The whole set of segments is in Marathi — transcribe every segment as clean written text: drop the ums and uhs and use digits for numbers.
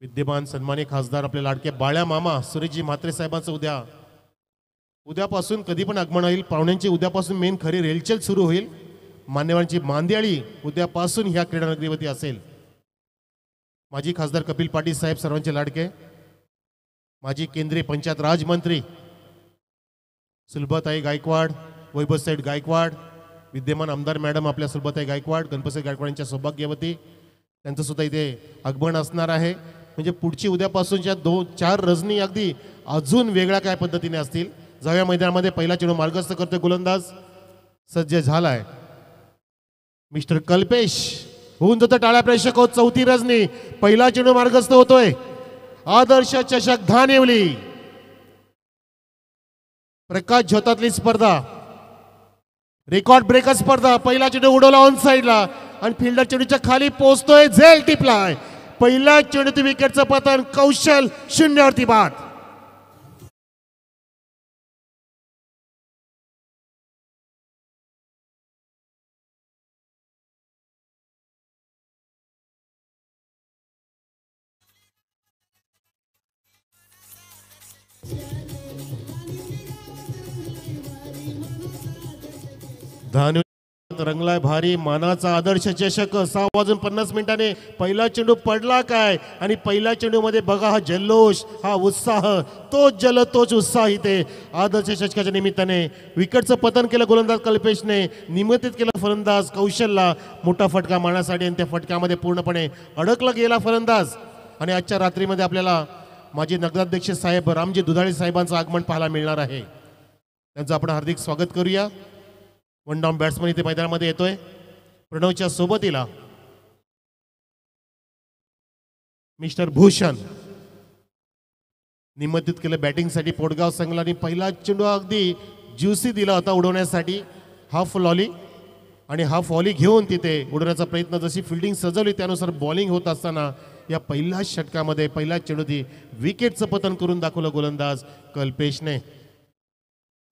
विद्यमान सन्माननीय खासदार आपले लाडके बाळ्या मामा सुरेशजी म्हात्रे साहेबांचं उद्यापासून कधी पण आगमन होईल. पाहुण्यांची उद्यापासून मेन खरी रेलचेल सुरू होईल. मान्यवरांची मांदियाळी उद्यापासून ह्या क्रीडा नगरीवरती असेल. माजी खासदार कपिल पाटील साहेब सर्वांचे लाडके, माजी केंद्रीय पंचायत राज मंत्री सुलभाताई गायकवाड, वैभव सेठ गायकवाड, विद्यमान आमदार मॅडम आपल्या सुलभाताई गायकवाड, गणपतसेठ गायकवाडांच्या सौभाग्यवती, त्यांचं सुद्धा इथे आगमन असणार आहे. म्हणजे पुढची उद्यापासूनच्या 2-4 रजनी अगदी अजून वेगळ्या काय पद्धतीने असतील. जाऊया मैदानामध्ये. पहिला चेंडू मार्गस्थ करतोय गोलंदाज, सज्ज झालाय मिस्टर कल्पेश. होऊन जातं टाळ्या प्रेक्षक हो. चौथी रजनी, पहिला चेंडू मार्गस्थ होतोय. आदर्श चषक धानिवली प्रकाश झोतातली स्पर्धा, रेकॉर्ड ब्रेकर स्पर्धा. पहिला चेंडू उडवला ऑन साइडला आणि फिल्डर चेंडूच्या खाली पोहोचतोय. झेल टिपलाय. पहिला चेंडू विकेटचं पतन. कौशल 0 वरती बाद. धानिवली रंगलाय भारी मानाचा आदर्श चषक. 6:50 पहिला चेंडू पडला काय आणि पहिल्या चेंडू मध्ये बघा हा जल्लोष, हा उत्साह, तोच जल तोच उत्साह. इथे आदर्श चषकाच्या निमित्ताने विकेटचं पतन केलं गोलंदाज कल्पेशने, नियमित केलं फलंदाज कौशलला. मोठा फटका मारण्यासाठी आणि त्या फटक्यामध्ये पूर्णपणे अडकला गेला फलंदाज. आणि आजच्या रात्रीमध्ये आपल्याला माजी नगराध्यक्ष साहेब रामजी दुधाळे साहेबांचं आगमन पाहायला मिळणार आहे. त्यांचं आपण हार्दिक स्वागत करूया. वन डाऊन बॅट्समन इथे मैदानामध्ये येतोय. प्रणवच्या सोबतीला मिस्टर भूषण. निमंत्रित केलं बॅटिंगसाठी पोटगाव संघाला आणि पहिला चेंडू अगदी ज्युसी दिला होता उडवण्यासाठी. हाफ लॉली आणि हाफ वॉली घेऊन तिथे उडवण्याचा प्रयत्न. जशी फिल्डिंग सजवली त्यानुसार बॉलिंग होत असताना या पहिल्या षटकामध्ये पहिल्या चेंडूची विकेटचं पतन करून दाखवलं गोलंदाज कल्पेशने.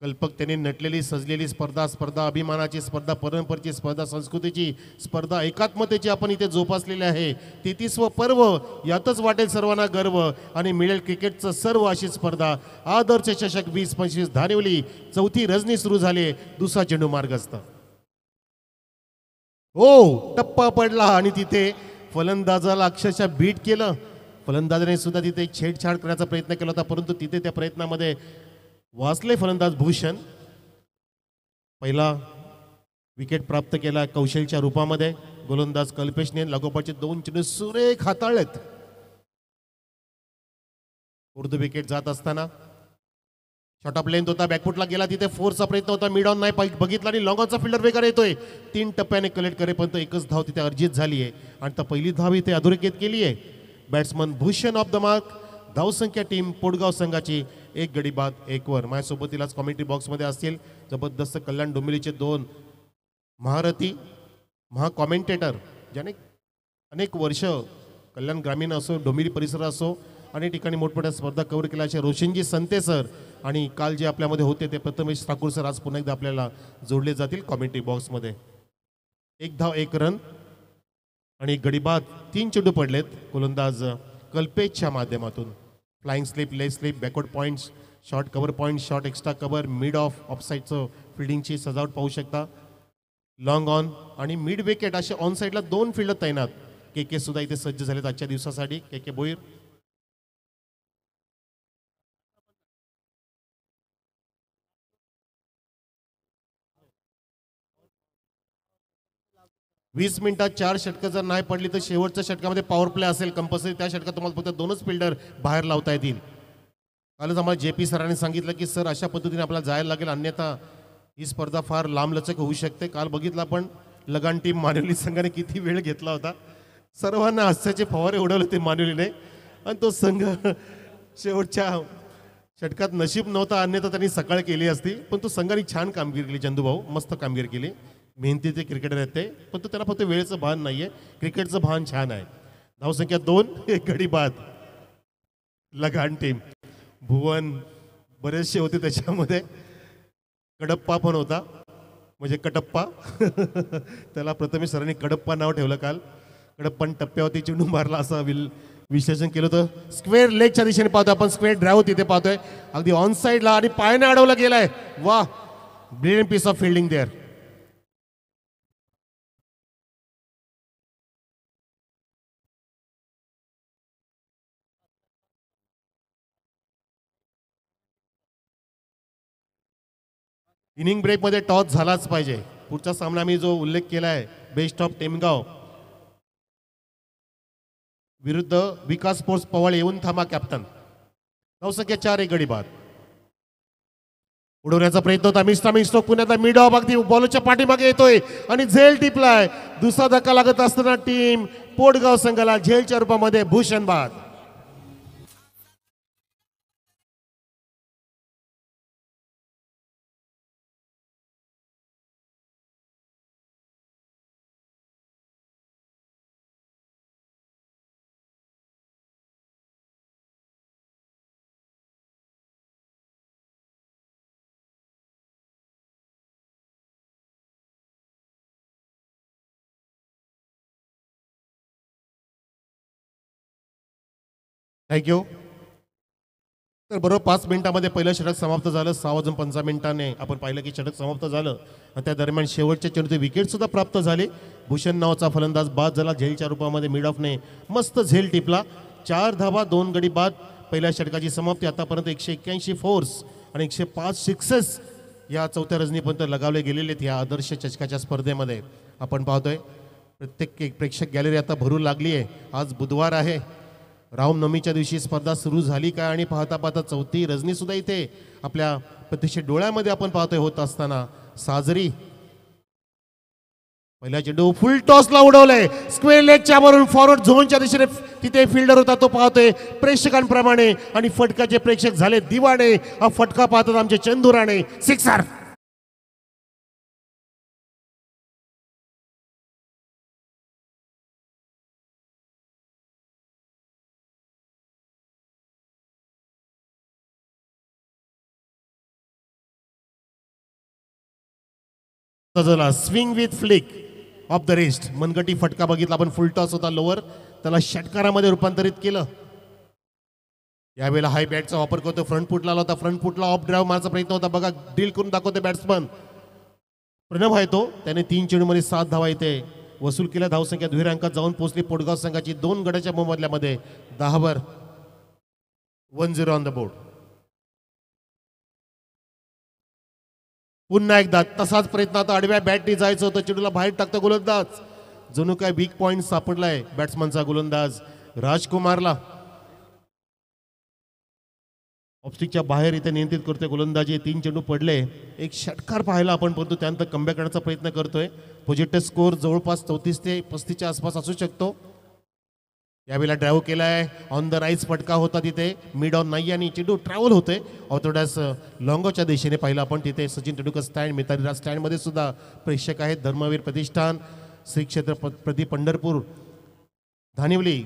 कल्पक त्यांनी नटलेली सजलेली स्पर्धा अभिमानाची स्पर्धा, परंपरेची स्पर्धा, संस्कृतीची स्पर्धा, एकात्मतेची आपण इथे जोपासलेली आहे. 33वं पर्व, यातच वाटेल सर्वांना गर्व आणि मिळेल क्रिकेटचं सर्व अशी स्पर्धा. आदर्श चषक 20-25 धानिवली. चौथी रजनी सुरू झाली. दुसरा चेंडू मार्गस्थ. हो, टप्पा पडला आणि तिथे फलंदाजाला अक्षरशः बीट केलं. फलंदाजाने सुद्धा तिथे छेडछाड करण्याचा प्रयत्न केला होता, परंतु तिथे त्या प्रयत्नामध्ये वाचले फलंदाज भूषण. पहिला विकेट प्राप्त केला कौशलच्या रूपामध्ये. गोलंदाज कल्पेशने लागोपाठचे 2 चेंडू सुरेख हाताळलेत. उर्दू विकेट जात असताना शॉट ऑफ लेंथ होता, बॅकफुटला गेला, तिथे फोर्सचा प्रयत्न होता, मिड ऑन नाही बघितला आणि लॉंग ऑनचा फिल्डर वेगाने येतोय. 3 टप्प्याने कलेक्ट करेपर्यंत एकच धाव तिथे अर्जित झाली आहे आणि तर पहिली धाव इथे अधोरेखित केली आहे. Batsman Bhushan of the mark. धावसंख्या टीम पोटगाव संघाची 1 गडी बाद 1 वर. माझ्यासोबतीलाच कॉमेंट्री बॉक्समध्ये असतील जबरदस्त कल्याण डोंबिवलीचे 2 महारथी कॉमेंटेटर, ज्याने अनेक वर्ष कल्याण ग्रामीण असो, डोंबिवली परिसर असो, अनेक ठिकाणी मोठमोठ्या स्पर्धा कव्हर केल्या असे रोशनजी संते सर आणि काल जे आपल्यामध्ये होते ते प्रथमेश ठाकूर सर आज पुन्हा एकदा आपल्याला जोडले जातील कॉमेंट्री बॉक्समध्ये. 1 धाव 1 रन आणि 1 गडी बाद. 3 चेंडू पडलेत गोलंदाज कल्पेशच्या माध्यमातून. Flying slip, leg slip, backward points, short cover point, short extra cover, mid off साईडचं फिल्डिंगची सजावट पाहू शकता. लॉंग ऑन आणि मिड विकेट असे ऑन साईडला 2 फिल्डर तैनात. के सुद्धा इथे सज्ज झालेत आजच्या दिवसासाठी. के भोईर. 20 मिनिटात 4 षटकं जर नाही पडली तर शेवटच्या षटकामध्ये पॉवर प्ले असेल कंपल्सरी. त्या षटकात तुम्हाला फक्त 2च फिल्डर बाहेर लावता येतील. कालच आम्हाला JP सरांनी सांगितलं की सर अशा पद्धतीने आपल्याला जायला लागेल, अन्यथा ही स्पर्धा फार लांबलचक होऊ शकते. काल बघितलं आपण लगान टीम मानवली संघाने किती वेळ घेतला होता. सर्वांना हास्याचे फवारे उडवले ते मानवलीने आणि तो संघ शेवटच्या षटकात नशीब नव्हता, अन्यथा त्यांनी सकाळ केली असती. पण तो संघाने छान कामगिरी केली. चंदूभाऊ मस्त कामगिरी केली. मेहनतीचे क्रिकेटर आहेत ते, पण तो त्यांना फक्त वेळेचं भान नाहीये, क्रिकेटचं भान छान आहे. धावसंख्या 2, 1 गडी बाद. लगान टीम भुवन बरेचसे होते त्याच्यामध्ये. कडप्पा पण होता, म्हणजे कटप्पा. त्याला प्रथमेश सरांनी कडप्पा नाव ठेवलं काल. कडप्पान टप्प्यावरती चेंडू मारला असा विश्लेषण केलं होतं स्क्वेअर लेगच्या दिशेने पाहतोय आपण, स्क्वेअर ड्राईव्ह तिथे पाहतोय अगदी ऑन साईडला आणि पायाने अडवला गेलाय. वा, brilliant piece of fielding there. Inning ब्रेकमध्ये टॉस झालाच पाहिजे. पुढचा सामना मी जो उल्लेख केला आहे बेस्ट ऑफ टेमगाव विरुद्ध विकास स्पोर्ट्स पवाळ, येऊन थांबा कॅप्टन. धावसंख्या 4, 1 गडी बाद. उडवण्याचा प्रयत्न होता मिस्टर स्ट्रोक पुण्याचा मिड ऑफ अगदी बॉलच्या पाठीमागे येतोय आणि झेल टिपलाय. दुसरा धक्का लागत असताना टीम पोटगाव संघाला झेलच्या रूपामध्ये भूषण बाद. थँक्यू. तर बरोबर 5 मिनिटांमध्ये पहिलं षटक समाप्त झालं. 6:15 आपण पाहिलं की षटक समाप्त झालं आणि त्या दरम्यान शेवटच्या चेंडूची विकेट सुद्धा प्राप्त झाली. भूषण नावाचा फलंदाज बाद झाला. झेलच्या रूपामध्ये मिड ऑफने मस्त झेल टिपला. 4 धावा 2 गडी बाद. पहिल्या षटकाची समाप्ती. आतापर्यंत 181 फोर्स आणि 105 सिक्सेस या चौथ्या रजनीपर्यंत लगावले गेलेले आहेत या आदर्श चषकाच्या स्पर्धेमध्ये. आपण पाहतोय प्रत्येक प्रेक्षक गॅलरी आता भरू लागली आहे. आज बुधवार आहे. रामनवमीच्या दिवशी स्पर्धा सुरू झाली काय आणि पाहता पाहता चौथी रजनी सुद्धा इथे आपल्या प्रत्यक्ष डोळ्यामध्ये आपण पाहतोय होत असताना साजरी. पहिला चेंडू फुल टॉसला उडवलंय स्क्वेअर लेगच्या वरून फॉरवर्ड झोनच्या दिशेने. तिथे फिल्डर होता तो पाहतोय प्रेक्षकांप्रमाणे आणि फटकाचे प्रेक्षक झाले दिवाणे. हा फटका पाहतात आमचे Chandu Rane. Sixer. Swing with flick of the wrist. मनगटी फटका बघितला आपण. फुल टॉस होता लोअर, त्याला षटकारामध्ये रूपांतरित केलं. यावेळेला हाय बॅटचा वापर करतो. फ्रंट फुटला होता. फ्रंट फुटला ऑफ ड्राईव्ह मारण्याचा प्रयत्न होता. बघा डील करून दाखवते बॅट्समन प्रणव आहे तो. त्याने 3 चेंडूमध्ये 7 धावा इथे वसूल केल्या. धावसंख्या दुहेरी अंकात जाऊन पोहोचली पोटगाव संघाची. 2 गड्याच्या मोबदल्यामध्ये 10 1-0 ऑन द बोर्ड. पुन्हा एकदा तसाच प्रयत्न. आता आडव्या बॅटनी जायचं होतं. चेंडूला बाहेर टाकतो गोलंदाज. जणू काय वीक पॉइंट सापडलाय बॅट्समनचा गोलंदाज राजकुमारला. ऑफस्टिकच्या बाहेर इथे नियंत्रित करतोय गोलंदाजी. 3 चेंडू पडले. एक षटकार पाहायला आपण परंतु त्यानंतर कमबॅक करण्याचा प्रयत्न करतोय. प्रोजेक्टेड स्कोर जवळपास 34 ते 35च्या आसपास असू शकतो. यावेळेला ड्राईव्ह केलाय. ऑन द राईज फटका होता तिथे. मिड ऑन नाही आणि चेंडू ट्रॅव्हल होतोय ऑर्थोडॉक्स लॉंगोच्या दिशेने. पाहिलं आपण तिथे सचिन तेंडुलकर स्टँड, मिताली राज स्टँडमध्ये सुद्धा प्रेक्षक आहेत. धर्मवीर प्रतिष्ठान, श्री क्षेत्र प्रदीप पंढरपूर, धानिवली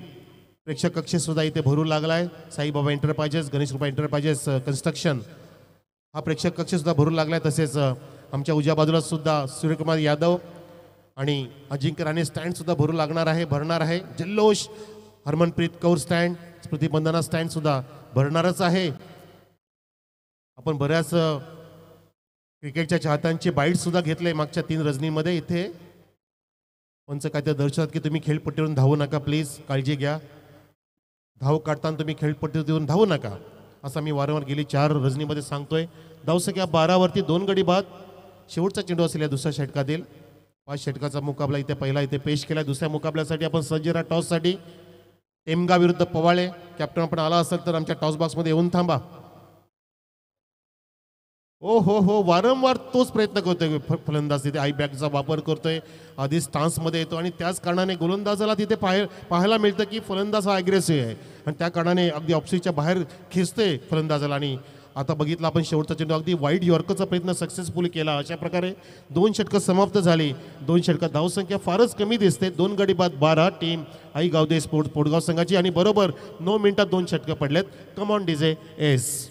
प्रेक्षक कक्ष सुद्धा इथे भरू लागलाय. साईबाबा एंटरप्राइजेस, गणेश कृपा एंटरप्राइजेस कन्स्ट्रक्शन हा प्रेक्षक कक्ष सुद्धा भरू लागलाय. तसेच आमच्या उजव्या बाजूला सुद्धा सूर्यकुमार यादव आणि अजिंक्य राणे स्टँड सुद्धा भरू लागणार आहे, भरणार आहे. जल्लोष हरमनप्रीत कौर स्टँड, स्मृती बंदना स्टँड सुद्धा भरणारच आहे. आपण बऱ्याच क्रिकेटच्या चाहत्यांचे बाईट सुद्धा घेतले मागच्या 3 रजनीमध्ये. इथे कोणचं काय ते दर्शवतात की तुम्ही खेळपट्टीवरून धावू नका, प्लीज काळजी घ्या. धाव काढताना तुम्ही खेळपट्टीवरून धावू नका असं मी वारंवार गेली 4 रजनीमध्ये सांगतोय. धावसंख्या 12 2 गडी बाद. शेवटचा चेंडू असलेल्या दुसऱ्या षटकातील 5 षटकाचा मुकाबला इथे पहिला इथे पेश केला. दुसऱ्या मुकाबल्यासाठी आपण सज्ज राहा टॉससाठी. टेमगा विरुद्ध पवाळे. कॅप्टन आपण आला असेल तर आमच्या टॉस बॉक्समध्ये येऊन थांबा. हो वारंवार तोच प्रयत्न करतोय फलंदाज. तिथे आय बॅगचा वापर करतोय. आधी स्टान्समध्ये येतो आणि त्याच कारणाने गोलंदाजाला तिथे पाहायला मिळतं की फलंदाज हा अग्रेसिव्ह आहे आणि त्या कारणाने अगदी ऑफस्टिकच्या बाहेर खेचतोय फलंदाजाला. आणि आता बघितलं आपण शेवटचा चेंडू अगदी वाईड यॉर्करचा प्रयत्न सक्सेसफुल केला. अशा प्रकारे 2 षटकं समाप्त झाली. 2 षटकात धावसंख्या फारच कमी दिसते. 2 गडी बाद 12. टीम आई गावदे स्पोर्ट्स पोटगाव संघाची आणि बरोबर 9 मिनिटात 2 षटकं पडलेत. Come on DJ S.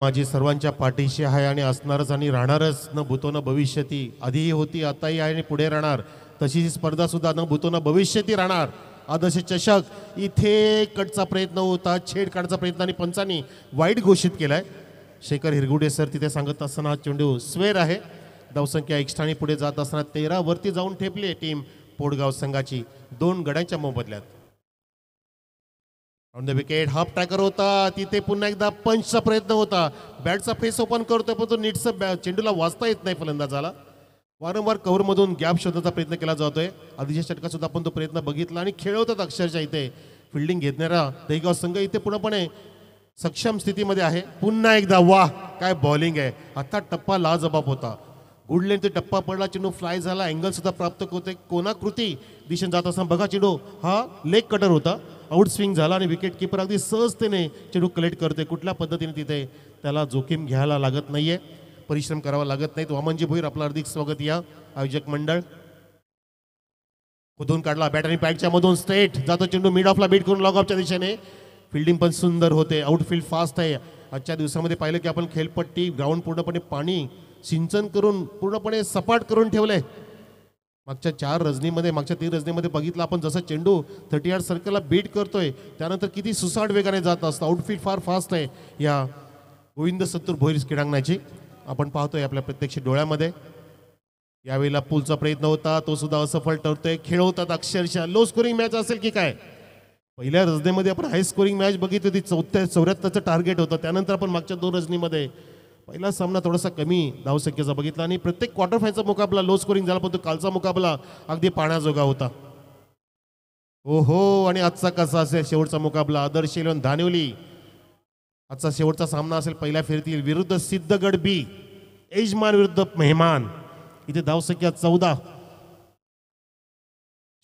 माझी सर्वांच्या पाठीशी आहे आणि असणारच आणि राहणारच. न भूतो न भविष्यती. आधीही होती, आताही आहे आणि पुढे राहणार. तशी ही स्पर्धा सुद्धा न भूतो न भविष्यती राहणार. आदर्श चषक इथे कटचा प्रयत्न होता, छेड काढचा प्रयत्न आणि पंचांनी वाईट घोषित केलाय. शेखर हिरगुडे सर तिथे सांगत असताना हा चेंडू स्वेर आहे. धावसंख्या एक्स्ट्राने पुढे जात असताना 13 वरती जाऊन ठेपली टीम पोडगाव संघाची 2 गड्यांच्या मोबदल्यात. On the wicket half tracker होता, तिथे पुन्हा एकदा पंचचा प्रयत्न होता. बॅटचा फेस ओपन करतोय पण तो नीटचा चेंडूला वाचता येत नाही फलंदाजाला. वारंवार कव्हरमधून गॅप शोधण्याचा प्रयत्न केला जातोय. आधीच्या षटकात सुद्धा आपण तो प्रयत्न बघितला आणि खेळवतात अक्षरशः. इथे फिल्डिंग घेणारा दहीगाव संघ इथे पूर्णपणे सक्षम स्थितीमध्ये आहे. पुन्हा एकदा वाह काय बॉलिंग आहे. आता टप्पा लाजबाब होता. गुडलेन ते टप्पा पडला, चेंडू फ्लाय झाला, अँगल सुद्धा प्राप्त होते. कोणाकृती दिशेने जात असताना बघा चेंडू हा लेग कटर होता, आउट स्विंग झाला आणि विकेट किपर अगदी सहजतेने चेंडू कलेक्ट करते. कुठल्या पद्धतीने तिथे त्याला जोखीम घ्यायला लागत नाहीये, परिश्रम करावा लागत नाहीत. वामनजी भोईर आपलं हार्दिक स्वागत. या आयोजक मंडळ कुठून काढला बॅट आणि पॅडच्या मधून स्ट्रेट जातो चेंडू मिड ऑफला बीट करून लॉग ऑफच्या दिशेने. फिल्डिंग पण सुंदर होते, आउटफील्ड फास्ट आहे. आजच्या दिवसामध्ये पाहिलं की आपण खेळपट्टी ग्राउंड पूर्णपणे पाणी सिंचन करून पूर्णपणे सपाट करून ठेवलंय. मागच्या 4 रजनीमध्ये मागच्या 3 रजनीमध्ये बघितलं आपण जसं चेंडू 30 यार्ड सर्कलला बीट करतोय त्यानंतर किती सुसाट वेगाने जात असतं. आउटफील्ड फार फास्ट आहे या गोविंद सत्तूर भोईर क्रीडांगणाची आपण पाहतोय आपल्या प्रत्यक्ष डोळ्यामध्ये. यावेळेला पुलचा प्रयत्न होता, तो सुद्धा असफल ठरतोय. खेळवतात अक्षरशः. लो स्कोरिंग मॅच असेल की काय. पहिल्या रजनीमध्ये आपण हाय स्कोरिंग मॅच बघितली होती, 74चं टार्गेट होतं. त्यानंतर आपण मागच्या 2 रजनीमध्ये पहिला सामना थोडासा कमी धावसंख्येचा बघितला आणि प्रत्येक क्वार्टर फायनलचा मुकाबला लो स्कोरिंग झाला, पण तो कालचा मुकाबला अगदी पाण्याजोगा होता. ओहो, आणि आजचा कसा असेल शेवटचा मुकाबला. आदर्श 11 धानिवली आजचा शेवटचा सामना असेल पहिल्या फेरीतील. विरुद्ध सिद्धगड बी, यजमान विरुद्ध मेहमान. इथे धावसंख्या 14.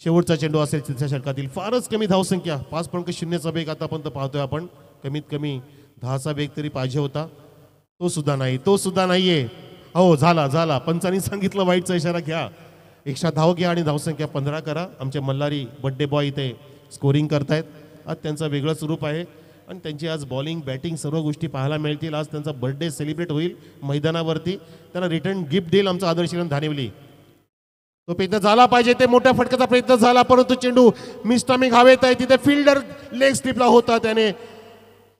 शेवटचा चेंडू असेल तिसऱ्या षटकातील. फारच कमी धावसंख्या, 5.0चा वेग आतापर्यंत पाहतोय आपण. कमीत कमी 10चा वेग तरी पाहिजे होता, तो सुद्धा नाही, तो सुद्धा नाहीये. हो झाला. पंचांनी सांगितलं वाईटचा इशारा घ्या, एक्स्ट्रा धाव घ्या आणि धावसंख्या 15 करा. आमचे मल्हारी बड्डे बॉय इथे स्कोरिंग करतायत. आज त्यांचं वेगळंच रूप आहे आणि त्यांची आज बॉलिंग बॅटिंग सर्व गोष्टी पाहायला मिळतील. आज त्यांचा बर्थडे सेलिब्रेट होईल मैदानावरती. त्यांना रिटर्न गिफ्ट देईल आमचा आदर्श धानिवली. तो प्रयत्न झाला पाहिजे, ते मोठ्या फटक्याचा प्रयत्न झाला परंतु चेंडू मिसटायमिंग हवेत आहे. तिथे फिल्डर लेग स्लिपला होता, त्याने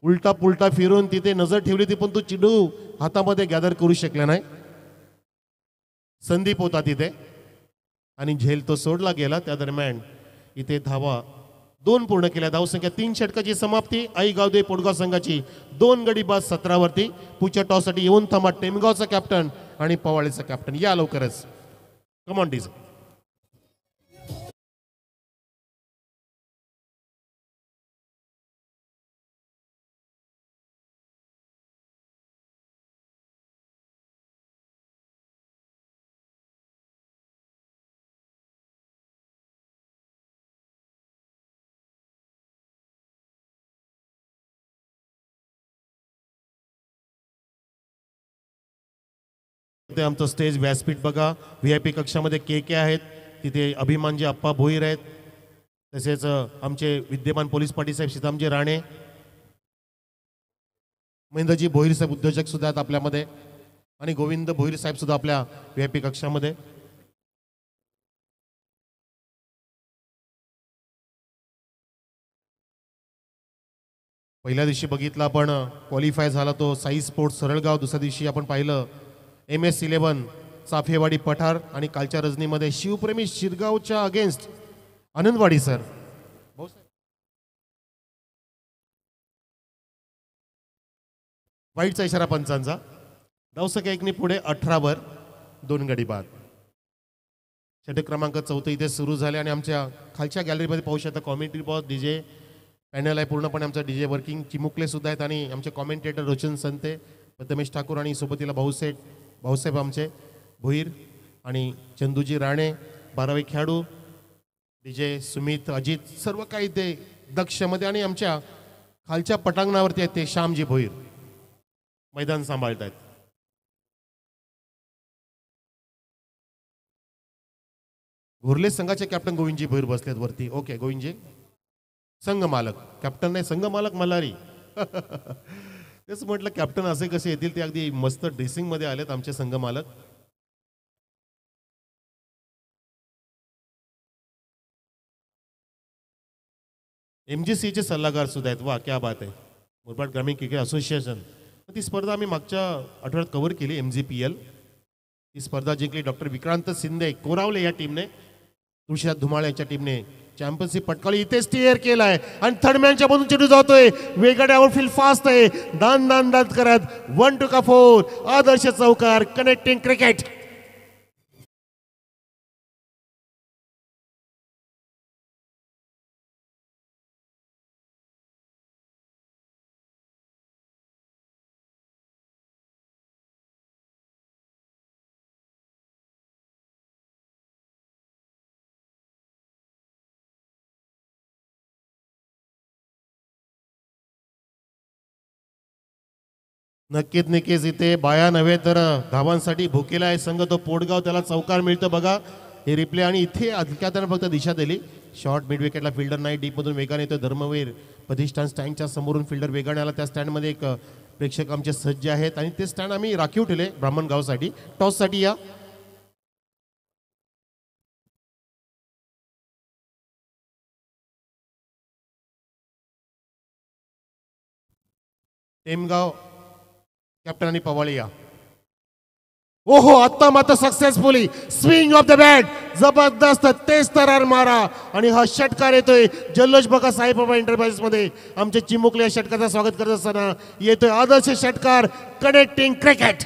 उलटा पुलटा फिरून तिथे नजर ठेवली होती पण तो चेंडू हातामध्ये गॅदर करू शकला नाही. संदीप होता तिथे आणि झेल तो सोडला गेला. त्या दरम्यान इथे धावा 2 पूर्ण केल्या. धावसंख्या 3 षटकाची समाप्ती. आई गावदे पोडगाव संघाची 2 गडी बाद 17 वरती. पुढच्या टॉससाठी येऊन थांबा टेमगावचा कॅप्टन आणि पवाळेचा कॅप्टन. या लवकरच. कम ऑन डीज. आमचं स्टेज व्यासपीठ बघा. VIP कक्षामध्ये के आहेत, तिथे अभिमानजी अप्पा भोईर आहेत, तसेच आमचे विद्यमान पोलीस पाटील साहेब सीतामजी राणे, महेंद्रजी भोईर साहेब उद्योजक सुद्धा आहेत आपल्यामध्ये आणि गोविंद भोईर साहेब सुद्धा आपल्या VIP कक्षामध्ये. पहिल्या दिवशी बघितला आपण क्वालिफाय झाला तो साई स्पोर्ट्स सरळगाव. दुसऱ्या दिवशी आपण पाहिलं MS11 चाफेवाडी पठार आणि कालच्या रजनीमध्ये शिवप्रेमी शिरगावच्या अगेन्स्ट आनंदवाडी सर. वाईटचा इशारा पंचांचा. धावसंख्या 1 पुढे 18 वर 2 गडी बाद. षटक क्रमांक 4 इथे सुरू झाले आणि आमच्या खालच्या गॅलरीमध्ये पाहू शकता कॉमेंट्री बॉक्स DJ पॅनल आहे पूर्णपणे. आमचा DJ वर्किंग चिमुकले सुद्धा आहेत आणि आमचे कॉमेंटेटर रोशन संते, प्रथमेश ठाकूर आणि सोबतीला भाऊसाहेब आमचे भोईर आणि चंदूजी राणे, 12वे खेळाडू DJ सुमित अजित, सर्व काही ते दक्षमध्ये आणि आमच्या खालच्या पटांगणावरती आहेत ते श्यामजी भोईर मैदान सांभाळत आहेत. घोरले संघाचे कॅप्टन गोविंदजी भोईर बसलेत वरती. ओके गोविंदजी. संघ मालक कॅप्टन नाही, संघ मालक मल्हारी. तेच म्हटलं कॅप्टन असे कसे येतील, ते अगदी मस्त ड्रेसिंग मध्ये आलेत आमचे संघ मालक. MGC चे सल्लागार सुद्धा आहेत. वा क्या बात आहे. मुरबाड ग्रामीण क्रिकेट असोसिएशन. ती स्पर्धा आम्ही मागच्या आठवड्यात कव्हर केली. MGPL ही स्पर्धा जिंकली डॉक्टर विक्रांत शिंदे कोरावले या टीमने. तुळशीदास धुमाळ यांच्या टीमने चॅम्पियनशिप पटकावली. इथे स्टीअर केलाय आणि थर्ड मॅनच्या मधून चेंडू जातोय. वेगळ्या फील्ड फास्ट आहे. दान दान दान करत 1 to 4 आदर्श चौकार. Connecting cricket. नक्कीच इथे बाया नव्हे तर धावांसाठी भुकेला आहे संघ तो पोटगाव. त्याला चौकार मिळतो बघा. हे रिप्ले आणि इथे अधिका त्यानं फक्त दिशा दिली. शॉर्ट मिड विकेटला फिल्डर नाही. डीपमधून वेगाने येतो धर्मवीर. प्रतिष्ठान स्टँडच्या समोरून फिल्डर वेगाने आला. त्या स्टँडमध्ये एक प्रेक्षक आमचे सज्ज आहेत आणि ते स्टँड आम्ही राखीव ठेवले ब्राह्मणगावसाठी. टॉससाठी या. टेमगाव कॅप्टन आणि पवाळी या. ओहो आता मात्र successfully swing of the bat. जबरदस्त तेज तरार मारा आणि हा षटकार येतोय. जल्लोष बघा साईबाबा एंटरप्राइजेस मध्ये आमचे चिमुकले या षटकाचं स्वागत करत असताना येतोय आदर्श षटकार. Connecting cricket.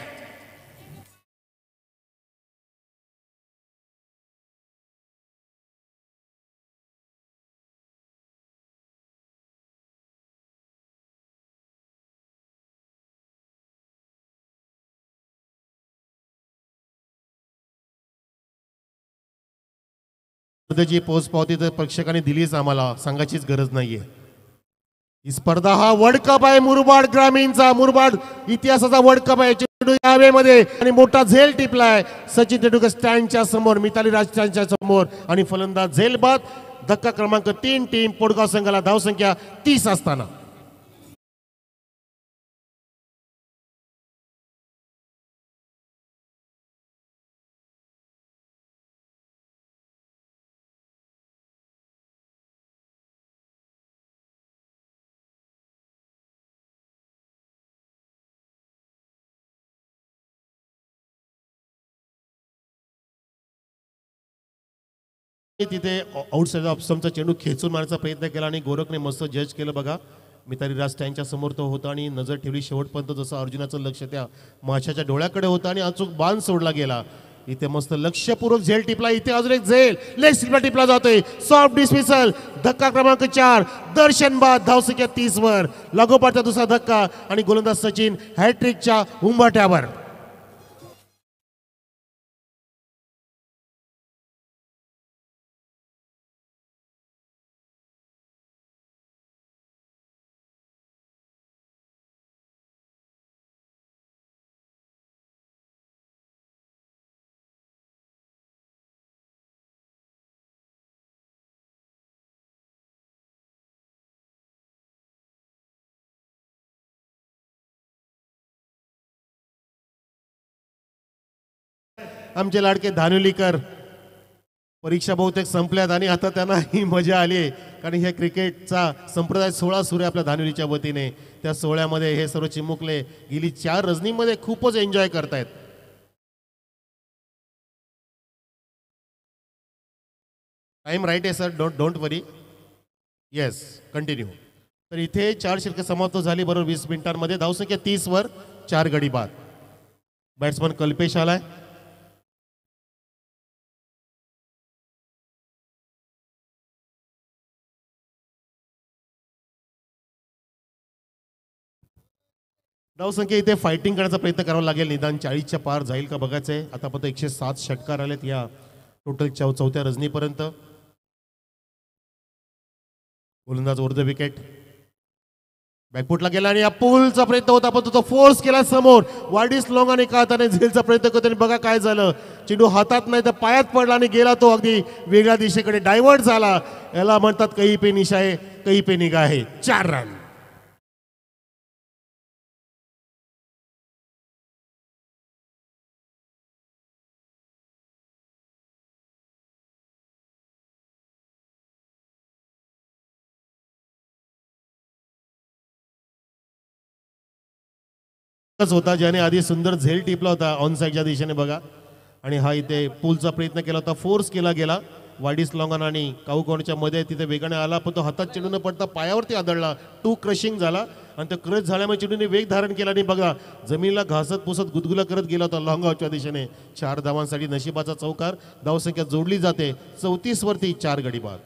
जी पोच पावती तर प्रेक्षकांनी दिलीच आम्हाला सांगायचीच गरज नाहीये. ही स्पर्धा हा वर्ल्ड कप आहे मुरबाड ग्रामीणचा. मुरबाड इतिहासाचा वर्ल्ड कप आहे. चेंडू यावेमध्ये आणि मोठा झेल टिपलाय. सचिन तेंडुलकर स्टँडच्या समोर. मिताली राज स्टँडच्या समोर आणि फलंदाज झेल बाद. धक्का क्रमांक 3 टीम पोटगाव संघाला धावसंख्या 30 असताना. तिथे आउटसाइड ऑफ स्टंपचा चेंडू खेचून मारण्याचा प्रयत्न केला आणि गोरखने मस्त जज केलं बघा. मिताली राज स्टँडच्या समोर तो होता आणि नजर ठेवली शेवटपर्यंत. जसं अर्जुनाचं लक्ष त्या माशाच्या डोळ्याकडे होतं आणि अचूक बाण सोडला गेला. इथे मस्त लक्षपूर्वक झेल टिपला. इथे अजून एक झेल लेग स्लिपला टिपला जातोय. Soft dismissal. धक्का क्रमांक 4 दर्शन बाद. धावसंख्या 30 वर. लागोपाठचा दुसरा धक्का आणि गोलंदाज सचिन हॅट्रिकच्या उंबाट्यावर. आमचे लाडके धानुलीकर परीक्षा बहुतेक संपल्यात आणि आता त्यांना ही मजा आली आहे. कारण हे क्रिकेटचा संप्रदाय सोहळा सुरू आहे आपल्या धानुलीच्या वतीने. त्या सोहळ्यामध्ये हे सर्व चिमुकले गेली 4 रजनीमध्ये खूपच एन्जॉय करतायत. टाइम राईट आहे sir. Don't worry. Yes continue. तर इथे 4 षटके समाप्त झाली बरोबर 20 मिनिटांमध्ये. धावसंख्या 30 वर. 4 गडी बाद. बॅट्समन कल्पेश आलाय. धावसंख्या इथे फायटिंग करण्याचा प्रयत्न करावा लागेल. निदान 40च्या पार जाईल का बघायचंय. आतापर्यंत 107 षटकार आलेत या टोटल 4थ्या रजनीपर्यंत. गोलंदाज ओव्हर द विकेट. बॅकफुटला गेला आणि या पूलचा प्रयत्न होता पण तो फोर्स केला समोर. वाडीस लॉंग आणि हाताने झेलचा प्रयत्न करतो. बघा काय झालं. चेंडू हातात नाही तर पायात पडला आणि गेला तो अगदी वेगळ्या दिशेकडे डायव्हर्ट झाला. याला म्हणतात कही पे निशा आहे कही पे निगाह आहे. 4 रन. होता ज्याने आधी सुंदर झेल टिपला होता ऑन साईडच्या दिशेने बघा. आणि हा इथे पुलचा प्रयत्न केला होता, फोर्स केला गेला वाडीस लॉंगन आणि काऊ कोणच्या मध्ये तिथे वेगाने आला, पण तो हातात चेंडू न पडता पायावरती आदळला, टू क्रशिंग झाला आणि तो क्रश झाल्यामुळे चेंडूने वेग धारण केला आणि बघा जमिनीला घासत पुसत गुदगुला करत गेला होता लॉंग आउटच्या दिशेने. 4 धावांसाठी नशिबाचा चौकार. धावसंख्या जोडली जाते 34 वरती 4 गडी बाद.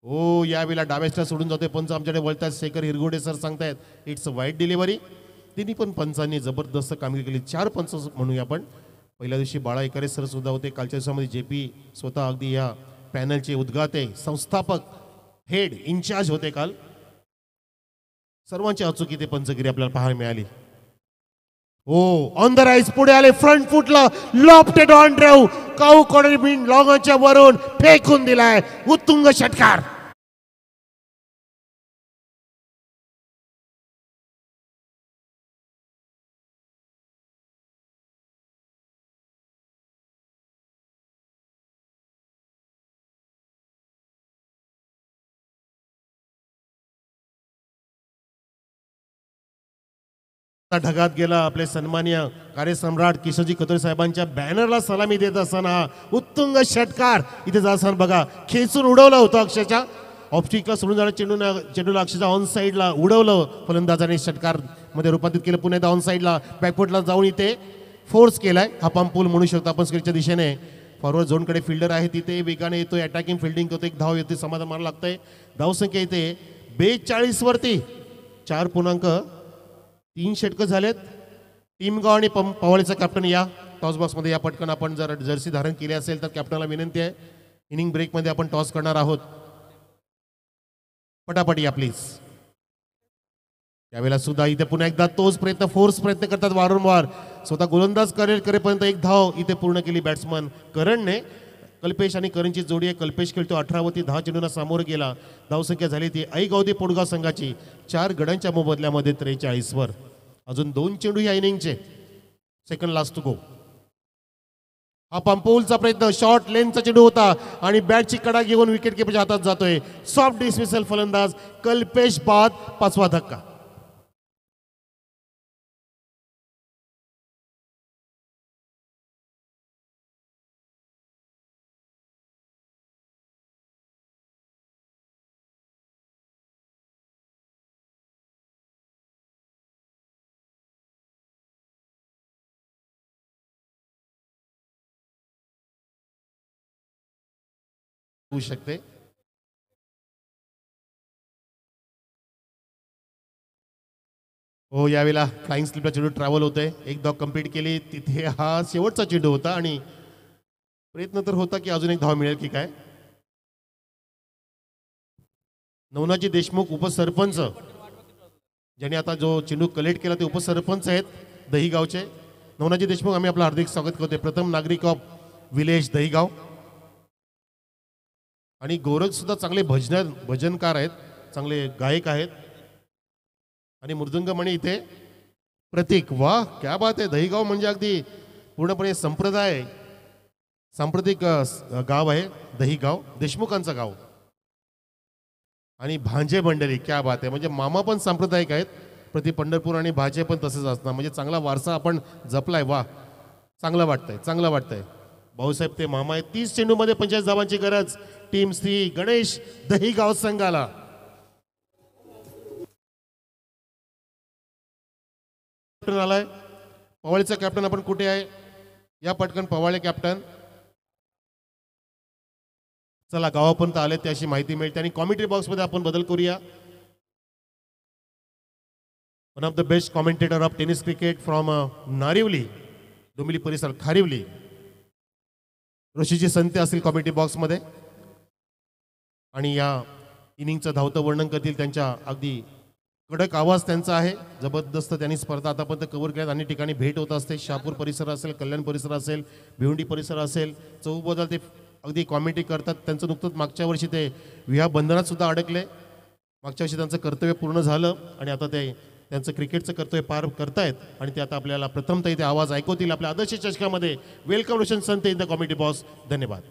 हो यावेळेला डाव्याच्या सोडून जातोय पंच आमच्याकडे वळतात. शेखर हिरगोडे सर सांगतायत इट्स अ वाईट डिलिव्हरी. तिन्ही पण पंचांनी जबरदस्त कामगिरी केली. 4 पंच म्हणूया आपण. पहिल्या दिवशी बाळा इकारे सर सुद्धा होते. कालच्या दिवसामध्ये JP स्वतः अगदी या पॅनलचे उद्घाते संस्थापक हेड इन्चार्ज होते काल. सर्वांची अचूक इथे पंचगिरी आपल्याला पाहायला मिळाली. हो ऑन द राईज पुढे आले फ्रंट फुटला lofted on drive cow corner बिन लॉंगच्या वरून फेकून दिलाय उत्तुंग षटकार. ढगात गेला. आपले सन्माननीय कार्यसम्राट किशोरजी कतोरे साहेबांच्या बॅनरला सलामी देत असताना उत्तुंग षटकार इथे जासान बघा खेचून उडवला होता. अक्षरशः ऑप्टिकला सोडून जाणं चेंडूला अक्षरशः ऑन साईडला उडवलं फलंदाजाने षटकार मध्ये रूपांतरित केलं. पुन्हा एकदा ऑन साईडला बॅकफुटला जाऊन इथे फोर्स केलाय. हा पंपूल म्हणू शकतो आपण स्क्रीनच्या दिशेने. फॉरवर्ड झोनकडे फिल्डर आहे तिथे वेगाने येतोय अटॅकिंग फिल्डिंग करतो. एक धाव येते समाधान मानायला लागतंय. धावसंख्या इथे 42 वरती 4.3 षटकं झालेत. टीमगाव आणि पवाळीचा कॅप्टन या टॉस बॉक्समध्ये या पटकन. आपण जर जर्सी धारण केली असेल तर कॅप्टनला विनंती आहे. इनिंग ब्रेकमध्ये आपण टॉस करणार आहोत. पटापट या प्लीज. यावेळेला सुद्धा इथे पुन्हा एकदा तोच प्रयत्न फोर्स प्रयत्न करतात वारंवार. स्वतः गोलंदाज करेपर्यंत एक धाव इथे पूर्ण केली बॅट्समन करणने. कल्पेश आणि करणची जोडी आहे. कल्पेश खेळतो 18 वरती 10 चेंडूंना सामोरं गेला. धावसंख्या झाली ती ऐ गावदी पोडगाव संघाची 4 गड्यांच्या मोबदल्यामध्ये 43 वर. अजून 2 चेंडू या इनिंगचे. Second last to go. हा पंपोलचा प्रयत्न शॉर्ट लेनचा चेंडू होता आणि बॅटची कडा घेऊन विकेट किपरच्या हातात जातोय. सॉफ्ट डिसमिसल फलंदाज कल्पेश बाद 5वा धक्का. होऊ शकते. हो यावेळेला फ्लाइंग स्लिपला चेंडू ट्रॅव्हल होतोय. एक धाव कंप्लीट केली. तिथे हा शेवटचा चेंडू होता आणि प्रयत्न तर होता की अजून एक धाव मिळेल की काय. नवनाजी देशमुख उपसरपंच ज्यांनी आता जो चेंडू कलेक्ट केला ते उपसरपंच आहेत दहीगावचे. नवनाजी देशमुख आम्ही आपलं हार्दिक स्वागत करतोय. प्रथम नागरिक ऑफ विलेज दहीगाव. आणि गोरख सुद्धा चांगले भजनकार आहेत, चांगले गायक आहेत. आणि मृदुंगमणी इथे प्रतीक. वा क्या बात आहे. दहीगाव म्हणजे अगदी पूर्णपणे सांप्रदायिक गाव आहे दहीगाव. देशमुखांचं गाव. आणि भांजे मंडळी क्या बात आहे. म्हणजे मामा पण सांप्रदायिक आहेत. प्रति पंढरपूर आणि भाजे पण तसेच असणार. म्हणजे चांगला वारसा आपण जपलाय. वा चांगलं वाटतंय चांगलं वाटतंय. भाऊसाहेब ते मामा आहेत. 30 चेंडूमध्ये 45 धावांची गरज टीम श्री गणेश दहीगाव संघाला. कॅप्टन आलाय. पवाळीचा कॅप्टन आपण कुठे आहे या पटकन. पवाळे कॅप्टन चला गावापर्यंत आले त्याची माहिती मिळते. आणि कॉमेंट्री बॉक्समध्ये आपण बदल करूया. One of the best commentator of tennis cricket from Narivali Dombivli परिसर खारिवली ऋषीजी संते असतील कॉमेंट्री बॉक्समध्ये. आणि या इनिंगचं धावतं वर्णन करतील. त्यांच्या अगदी कडक आवाज त्यांचा आहे. जबरदस्त त्यांनी स्पर्धा आतापर्यंत कव्हर केल्यात. अनेक ठिकाणी भेट होत असते. शहापूर परिसर असेल, कल्याण परिसर असेल, भिवंडी परिसर असेल, चौबदल ते अगदी कॉमेंट्री करतात. त्यांचं नुकतंच मागच्या वर्षी ते विवाह बंधनात सुद्धा अडकले. मागच्या वर्षी त्यांचं कर्तव्य पूर्ण झालं आणि आता ते त्यांचं क्रिकेटचं कर्तव्य पार करतायत. आणि ते आता आपल्याला प्रथमतः इथे आवाज ऐकवतील आपल्या आदर्श चषकामध्ये. Welcome Roshan Sant in the commentary box. धन्यवाद.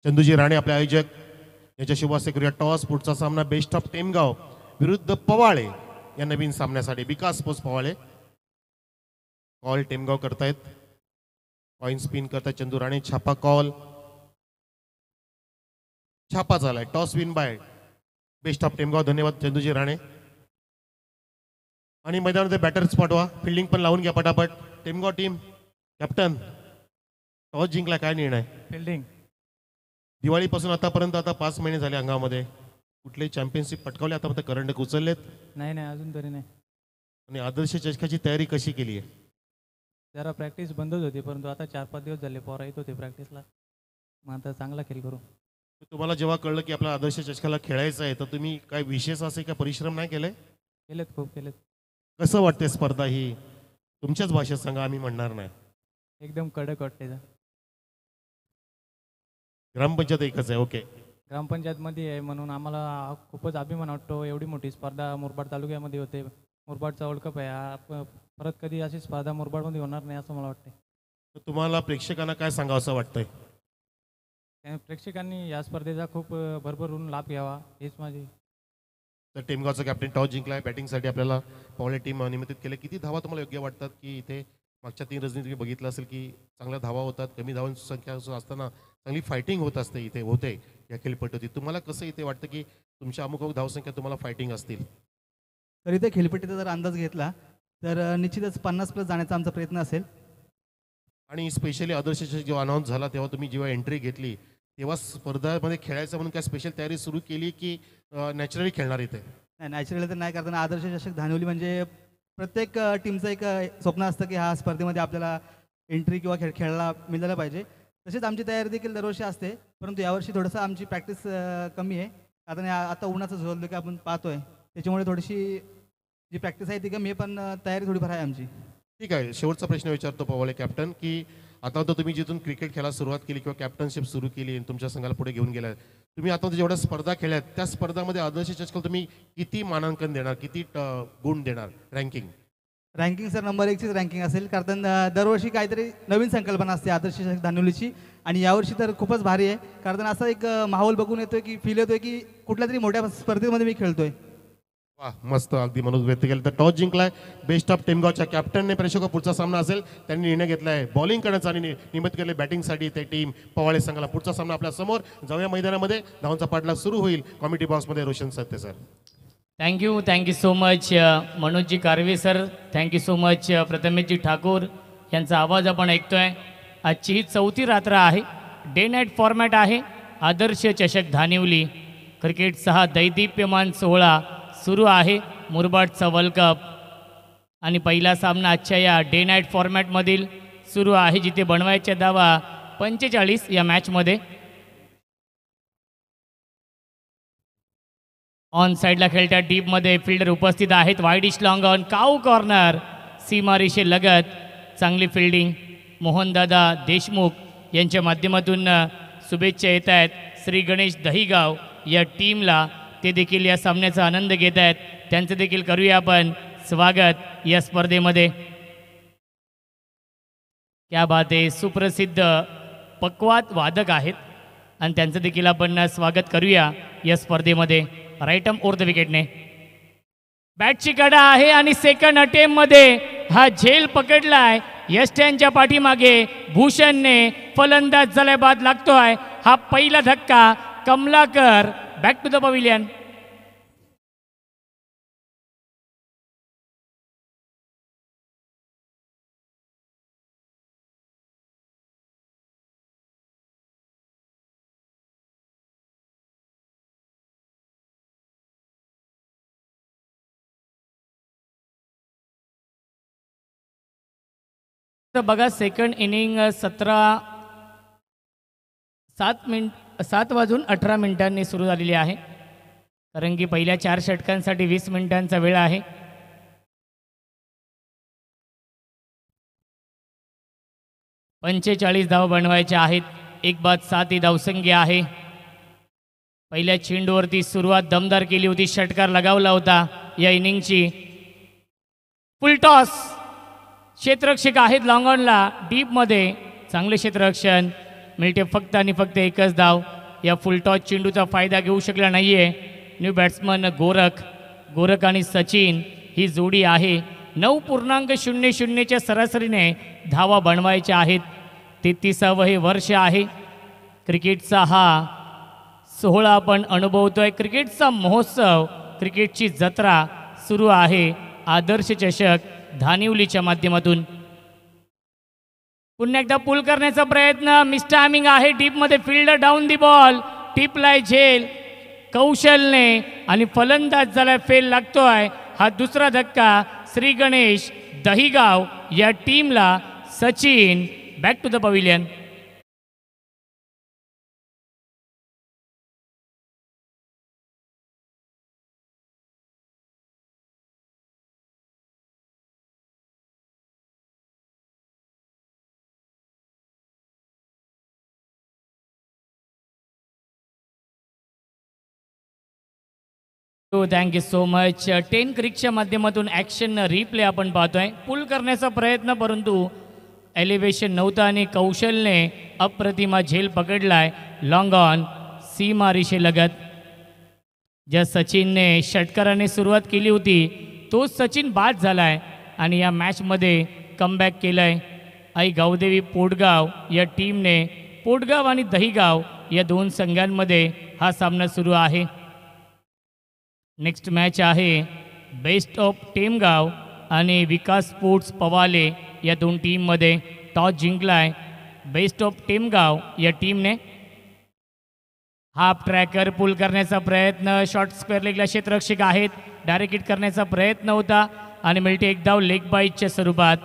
चंदूजी राणे आपले आयोजक याच्याशी वास्ते करूया टॉस. पुढचा सामना बेस्ट ऑफ टेमगाव विरुद्ध पवाळे या नवीन सामन्यासाठी. विकास स्पोर्ट्स पवाळे कॉल टेमगाव करतायत. कॉइन स्पिन करतायत चंदू राणे. छापा कॉल. छापा झालाय. Toss win by best of Temgaon. धन्यवाद चंदूजी राणे. आणि मैदानामध्ये बॅटर्स पाठवा. फिल्डिंग पण लावून घ्या पटापट. टेमगाव टीम कॅप्टन टॉस जिंकला, काय निर्णय? फिल्डिंग. दिवाळीपासून आतापर्यंत आता 5 महिने झाले अंगामध्ये. कुठले चॅम्पियनशिप पटकावले आतापर्यंत? करंडक उचललेत? नाही अजून तरी नाही. आणि आदर्श चषकाची तयारी कशी केली आहे? जरा प्रॅक्टिस बंदच होती, परंतु आता 4-5 दिवस झाले पोरा येत होते प्रॅक्टिसला. मग आता चांगला खेळ करू. तुम्हाला जेव्हा कळलं की आपला आदर्श चषकाला खेळायचं आहे, तर तुम्ही काय विशेष असे काय परिश्रम नाही केले? केलेत, खूप केलेत. कसं वाटते स्पर्धा ही? तुमच्याच भाषेत सांगा, आम्ही म्हणणार नाही. एकदम कडक वाटते. ग्रामपंचायत एकच आहे. ओके. ग्रामपंचायतमध्ये आहे म्हणून आम्हाला खूपच अभिमान वाटतो. एवढी मोठी स्पर्धा मुरबाड तालुक्यामध्ये होते. मुरबाडचा वर्ल्ड कप आहे. परत कधी अशी स्पर्धा मुरबाडमध्ये होणार नाही असं मला वाटते. तर तुम्हाला प्रेक्षकांना काय सांगावं असं वाटतंय? प्रेक्षकांनी या स्पर्धेचा खूप भरभरून लाभ घ्यावा हेच माझी. तर टेमगावचा कॅप्टन टॉस जिंकलाय. बॅटिंगसाठी आपल्याला पवळे टीम निमंत्रित केले. किती धावा तुम्हाला योग्य वाटतात? की इथे मागच्या 3 रजनी तुम्ही बघितलं असेल की चांगल्या धावा होतात. कमी धावांची संख्या असताना चांगली फायटिंग होत असते इथे होते या खेळपट्टीत. तुम्हाला कसं इथे वाटतं की तुमच्या अमुक धावसंख्या तुम्हाला फायटिंग असतील? तर इथे खेळपट्टीचा जर अंदाज घेतला तर निश्चितच 50+ जाण्याचा आमचा प्रयत्न असेल. आणि स्पेशली आदर्श चषक जेव्हा अनाऊन्स झाला तेव्हा तुम्ही जेव्हा एंट्री घेतली तेव्हा स्पर्धामध्ये खेळायचं म्हणून काय स्पेशल तयारी सुरू केली की नॅचरली खेळणार इथे? नाही, नॅचरली तर नाही, कारण आदर्श चषक धानिवली म्हणजे प्रत्येक टीमचं एक स्वप्न असतं की हा स्पर्धेमध्ये आपल्याला एंट्री किंवा खेळायला मिळालं पाहिजे. तसेच आमची तयारी देखील दरवर्षी असते, परंतु यावर्षी थोडंसं आमची प्रॅक्टिस कमी आहे. कारण आता उन्हाचं झोल की आपण पाहतोय, त्याच्यामुळे थोडीशी जी प्रॅक्टिस आहे ती कमी आहे, पण तयारी थोडीफार आहे आमची. ठीक आहे. शेवटचा प्रश्न विचारतो पवाळे कॅप्टन की आता तर तुम्ही जिथून क्रिकेट खेळायला सुरुवात केली किंवा कॅप्टनशिप सुरू केली आणि तुमच्या संघाला पुढे घेऊन गेलाय, तुम्ही आता जेवढ्या स्पर्धा खेळल्यात त्या स्पर्धामध्ये आदर्श चषकाला तुम्ही किती मानांकन देणार, किती गुण देणार? रँकिंग सर नंबर 1चीच रँकिंग असेल, कारण दरवर्षी काहीतरी नवीन संकल्पना असते आदर्श चषक धानिवलीची. आणि यावर्षी तर खूपच भारी आहे, कारण असा एक माहोल बघून येतोय की फील येतोय की कुठल्या तरी मोठ्या स्पर्धेमध्ये मी खेळतोय. वाह, मस्त. अगदी मनोज व्यक्त केलं. तर टॉस जिंकलाय बेस्ट ऑफ टेमगावच्या कॅप्टनने. प्रेक्षक पुढचा सामना असेल त्यांनी निर्णय घेतलाय बॉलिंग करण्याचा आणि निमित्त केले बॅटिंगसाठी ते टीम पवाळे संघाला. पुढचा सामना आपल्या समोर. जाऊया मैदानामध्ये. धावांचा पाठलाग सुरू होईल. कॉमेडी बॉक्समध्ये Roshan Satte sir. Thank you so much Manojji Karve sir. Thank you so much Prathameshji Thakur यांचा आवाज आपण ऐकतोय. आजची ही 4थी रात्र आहे. डे नाईट फॉर्मॅट आहे. आदर्श चषक धानिवली क्रिकेटचा दैदिप्यमान सोहळा सुरू आहे. मुरबाडचा वर्ल्ड कप आणि पहिला सामना आजच्या या डे नाईट फॉर्मॅटमधील सुरू आहे, जिथे बनवायच्या धावा 45 या मॅचमध्ये. ऑन साईडला खेळत्या डीपमध्ये फिल्डर उपस्थित आहेत. वाईड इश लॉंग ऑन काऊ कॉर्नर सीमारेषे लगत. चांगली फिल्डिंग मोहनदादा देशमुख यांच्या माध्यमातून शुभेच्छा येत आहेत श्री गणेश दहीगाव या टीमला. ते देखील या सामन्याचा आनंद घेत आहेत. त्यांचं देखील करूया आपण स्वागत या स्पर्धेमध्ये. क्या बात आहे. सुप्रसिद्ध पक्वात वादक आहेत आणि त्यांचं देखील आपण स्वागत करूया या स्पर्धेमध्ये. राईट आर्म ओव्हर द विकेटने बॅटची कडा आहे आणि सेकंड अटेम्प्टमध्ये हा झेल पकडलाय यष्ट्यांच्या पाठीमागे. भूषणने फलंदाज झाल्या बाद लागतोय. हा पहिला धक्का. Kamlakar back to the pavilion. बघा सेकंड इनिंग 7 वाजून 18 मिनिटांनी सुरू झालेली आहे, कारण की पहिल्या 4 षटकांसाठी 20 मिनिटांचा वेळ आहे. पंचेचाळीस धावा बनवायच्या आहेत. एक बाद 7 ही धावसंख्या आहे. पहिल्या चेंडूवरती सुरुवात दमदार केली होती. षटकार लगावला होता या इनिंगची. फुल टॉस. क्षेत्ररक्षक आहेत लॉंग ऑनला डीपमध्ये. चांगले क्षेत्ररक्षण मिळते फक्त आणि फक्त एकच धाव. या फुलटॉस चेंडूचा फायदा घेऊ शकला नाही आहे न्यू बॅट्समन गोरख आणि सचिन ही जोडी आहे. 9.00च्या सरासरीने धावा बनवायच्या आहेत. 33वे हे वर्ष आहे. क्रिकेटचा हा सोहळा आपण अनुभवतोय. क्रिकेटचा महोत्सव, क्रिकेटची जत्रा सुरू आहे. आदर्श चषक धानिवलीच्या माध्यमातून पुन्हा एकदा पुल करण्याचा प्रयत्न. मिसटायमिंग आहे. डीपमध्ये फील्डर डाऊन दी बॉल. टिपलाय झेल कौशलने आणि फलंदाज झाला फेल लागतोय. हा दुसरा धक्का श्री गणेश दहिगाव या टीमला. Sachin back to the pavilion. Thank you so much. 10 क्रिकच्या माध्यमातून ॲक्शन रिप्ले आपण पाहतोय. पुल करण्याचा प्रयत्न परंतु एलिव्हेशन नव्हतं आणि कौशलने अप्रतिमा झेल पकडलाय. लॉंग ऑन सीमा रेषेलगत. ज्या सचिनने षटकाराने सुरुवात केली होती तोच सचिन बाद झालाय आणि या मॅचमध्ये कमबॅक केलाय. आई गावदेवी पोटगाव या टीमने पोटगाव आणि दहिगाव या दोन संघांमध्ये हा सामना सुरू आहे. नेक्स्ट मॅच आहे बेस्ट ऑफ टेमगाव आणि विकास स्पोर्ट्स पवाले या दोन टीममध्ये. टॉस जिंकलाय बेस्ट ऑफ टेमगाव या टीमने. हाफ ट्रॅकर पुल करण्याचा प्रयत्न. शॉर्ट स्क्वेअर लेगला क्षेत्ररक्षक आहेत. डायरेक्ट हिट करण्याचा प्रयत्न होता आणि मिळते एक धाव लेग बाईटच्या स्वरूपात.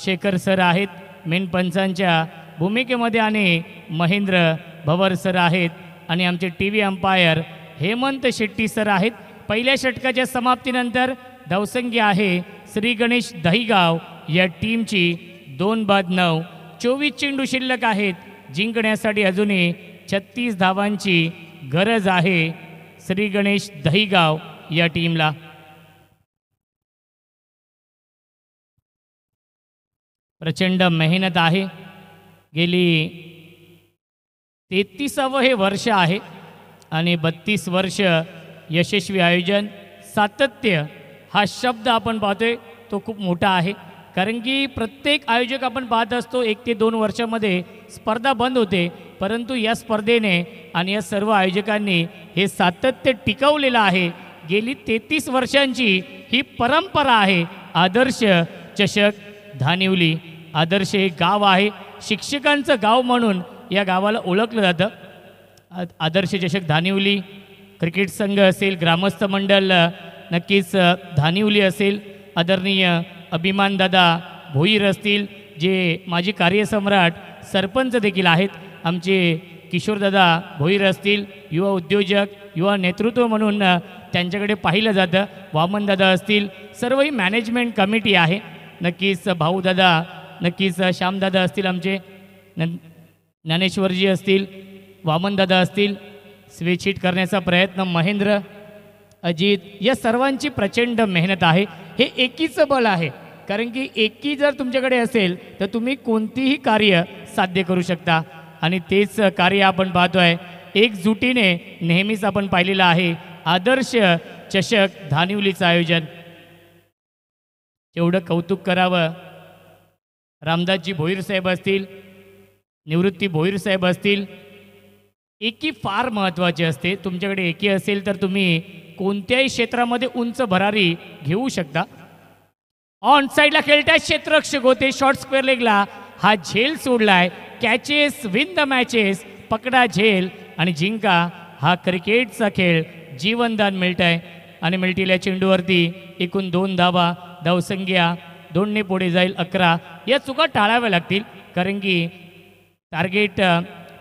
शेखर सर आहेत मेन पंचांच्या भूमिकेमध्ये आणि महेंद्र भवर सर आहेत आणि आमचे TV umpire Hemant Shetty sir आहेत. पहिल्या षटकाच्या समाप्तीनंतर धावसंख्या आहे श्री गणेश दहिगाव या टीमची 2-9. 24 चेंडू शिल्लक आहेत. जिंकण्यासाठी अजूनही 36 धावांची गरज आहे श्री गणेश दहिगाव या टीमला. प्रचंड मेहनत आहे. गेली 33वे हे वर्ष आहे आणि 32 वर्ष यशस्वी आयोजन. सातत्य हा शब्द आपण पाहतोय तो खूप मोठा आहे. कारण की प्रत्येक आयोजक आपण पाहत असतो 1 ते 2 वर्षामध्ये स्पर्धा बंद होते. परंतु या स्पर्धेने आणि या सर्व आयोजकांनी हे सातत्य टिकवलेलं आहे. गेली 33 वर्षांची ही परंपरा आहे. आदर्श चषक धानिवली. आदर्श हे गाव आहे. शिक्षकांचं गाव म्हणून या गावाला ओळखलं जातं. आदर्श चषक धानिवली क्रिकेट संघ असेल, ग्रामस्थ मंडळ नक्कीच धानिवली असेल, आदरणीय अभिमानदादा भोईर असतील जे माजी कार्यसम्राट सरपंच देखील आहेत, आमचे किशोरदादा भोईर असतील, युवा उद्योजक, युवा नेतृत्व म्हणून त्यांच्याकडे पाहिलं जातं, वामनदादा असतील, सर्व ही मॅनेजमेंट कमिटी आहे. नक्कीच भाऊदादा, नक्कीच श्यामदादा असतील, आमचे ज्ञानेश्वरजी असतील, वामनदादा असतील. स्विच हिट करण्याचा प्रयत्न महेंद्र, अजित, या सर्वांची प्रचंड मेहनत आहे. हे एकीचं बल आहे. कारण की एकी जर तुमच्याकडे असेल तर तुम्ही कोणतीही कार्य साध्य करू शकता आणि तेच कार्य आपण पाहतोय. एकजुटीने नेहमीच आपण पाहिलेलं आहे. आदर्श चषक धानिवलीचं आयोजन. एवढं कौतुक करावं. रामदासजी भोईर साहेब असतील, निवृत्ती भोईर साहेब असतील. एकी फार महत्त्वाची असते. तुमच्याकडे एकी असेल तर तुम्ही कोणत्याही क्षेत्रामध्ये उंच भरारी घेऊ शकता. ऑन साईडला खेळताय क्षेत्ररक्षक होते. शॉर्ट स्क्वेअर लेगला हा झेल सोडलाय. Catches win the matches. पकडा झेल आणि जिंका. हा क्रिकेटचा खेळ. जीवनदान मिळत आहे आणि मिळतील्या चेंडूवरती एकूण 2 धावा. धावसंख्या 2ने पुढे जाईल 11. या चुका टाळाव्या लागतील कारण की टार्गेट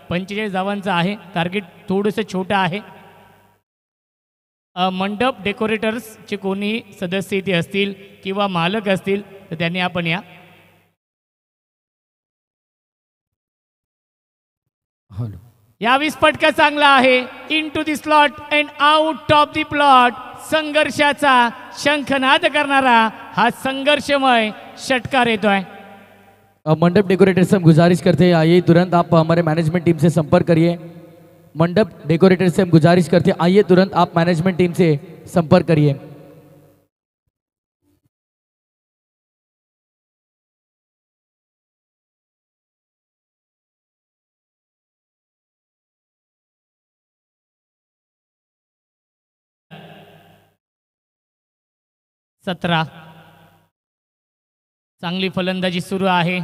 45 धावांचं आहे. टार्गेट थोडंसं छोटं आहे. मंडप डेकोरेटर्सचे कोणी सदस्य इथे असतील किंवा मालक असतील तर त्यांनी आपण या. हॅलो, यावीस फटका चांगला आहे. Into the slot and out of the plot. संघर्षाचा शंखनाद करणारा हा संघर्षमय षटकार येतोय. मंडप डेकोरेटर से हम गुजारिश करते हैं आइए तुरंत आप हमारे मैनेजमेंट टीम से संपर्क करिए। मंडप डेकोरेटर से हम गुजारिश करते हैं आइए तुरंत आप मैनेजमेंट टीम से संपर्क करिए। सतरा चांगली फलंदाजी सुरू आहे।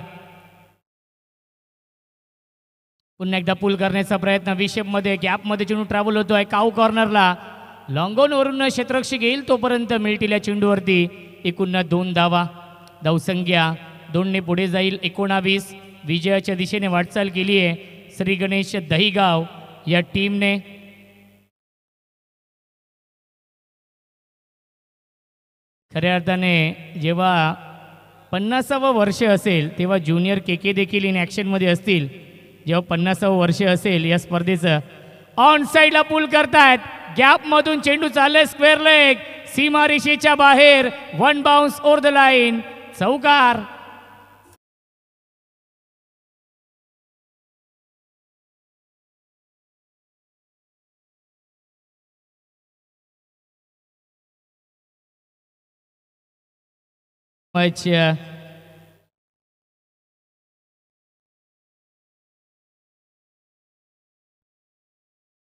पुन्हा एकदा पुल करण्याचा प्रयत्न विषेपमध्ये गॅपमध्ये चेंडू ट्रॅव्हल होतोय काऊ कॉर्नरला लॉंगॉन वरून क्षेत्ररक्षक येईल तोपर्यंत मिळतील या चेंडूवरती एकूण 2 धावा। धावसंख्या 2ने पुढे जाईल 19 विजयाच्या दिशेने वाटचाल केली आहे श्री गणेश दहिगाव या टीमने। खऱ्या अर्थाने जेव्हा 50वे वर्ष असेल तेव्हा ज्युनियर के देखील इन ॲक्शनमध्ये असतील। जेव्हा 50वे वर्ष असेल या स्पर्धेचं ऑन साईडला पुल करतायत गॅपमधून चेंडू चालले स्क्वेअर लेग सीमारेषेच्या बाहेर 1 बाउन्स ओव्हर द लाईन चौकार।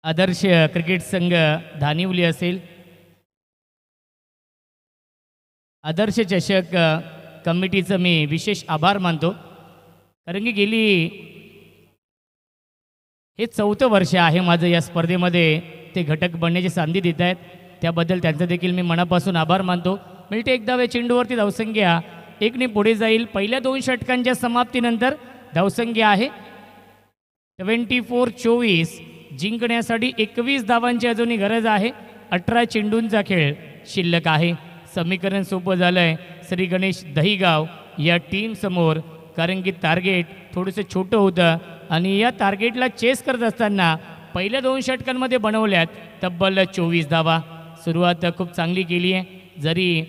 आदर्श क्रिकेट संघ धानिवली असेल। आदर्श चषक कमिटीचं मी विशेष आभार मानतो कारण की गेली हे 4थं वर्ष आहे माझं या स्पर्धेमध्ये ते घटक बनण्याची संधी देत आहेत त्याबद्दल त्यांचं देखील मी मनापासून आभार मानतो। मिळते एक धाव चेंडूवरती धावसंख्या 1ने पुढे जाईल। पहिल्या 2 षटकांच्या समाप्तीनंतर धावसंख्या आहे 24-24 जिंकण्यासाठी 21 धावांची अजूनही गरज आहे। 18 चेंडूंचा खेळ शिल्लक आहे। समीकरण सोपं झालंय श्री गणेश दहिगाव या टीम समोर कारण की टार्गेट थोडंसं छोटं होतं आणि या टार्गेटला चेस करत असताना पहिल्या 2 षटकांमध्ये बनवल्यात तब्बल 24 धावा। सुरुवात खूप चांगली केली आहे। जरी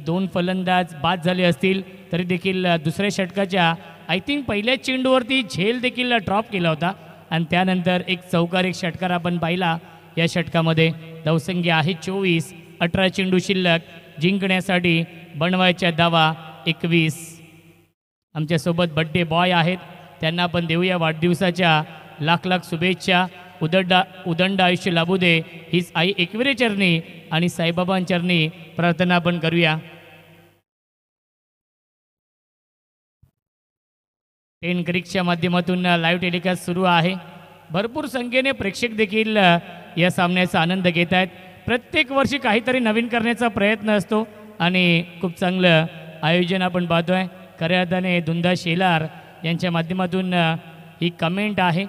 2 फलंदाज बाद झाले असतील तरी देखील दुसऱ्या षटकाच्या आय थिंक पहिल्या चेंडूवरती झेल देखील ड्रॉप केला होता आणि त्यानंतर एक चौकार एक षटकार आपण पाहिला या षटकामध्ये। धावसंख्या आहे 24 18 चेंडू शिल्लक जिंकण्यासाठी बनवायच्या धावा 21। आमच्यासोबत बड्डे बॉय आहेत त्यांना आपण देऊया वाढदिवसाच्या लाख लाख शुभेच्छा। उदंड आयुष्य लाभू दे हीच आई एकविरे चरणी आणि साईबाबांचरणी प्रार्थना आपण करूया। 10 क्रिकच्या माध्यमातून लाईव्ह टेलिकास्ट सुरू आहे। भरपूर संख्येने प्रेक्षक देखील या सामन्याचा आनंद घेत आहेत। प्रत्येक वर्षी काहीतरी नवीन करण्याचा प्रयत्न असतो आणि खूप चांगलं आयोजन आपण पाहतोय। खऱ्या अर्थाने धुंदा शेलार यांच्या माध्यमातून ही कमेंट आहे।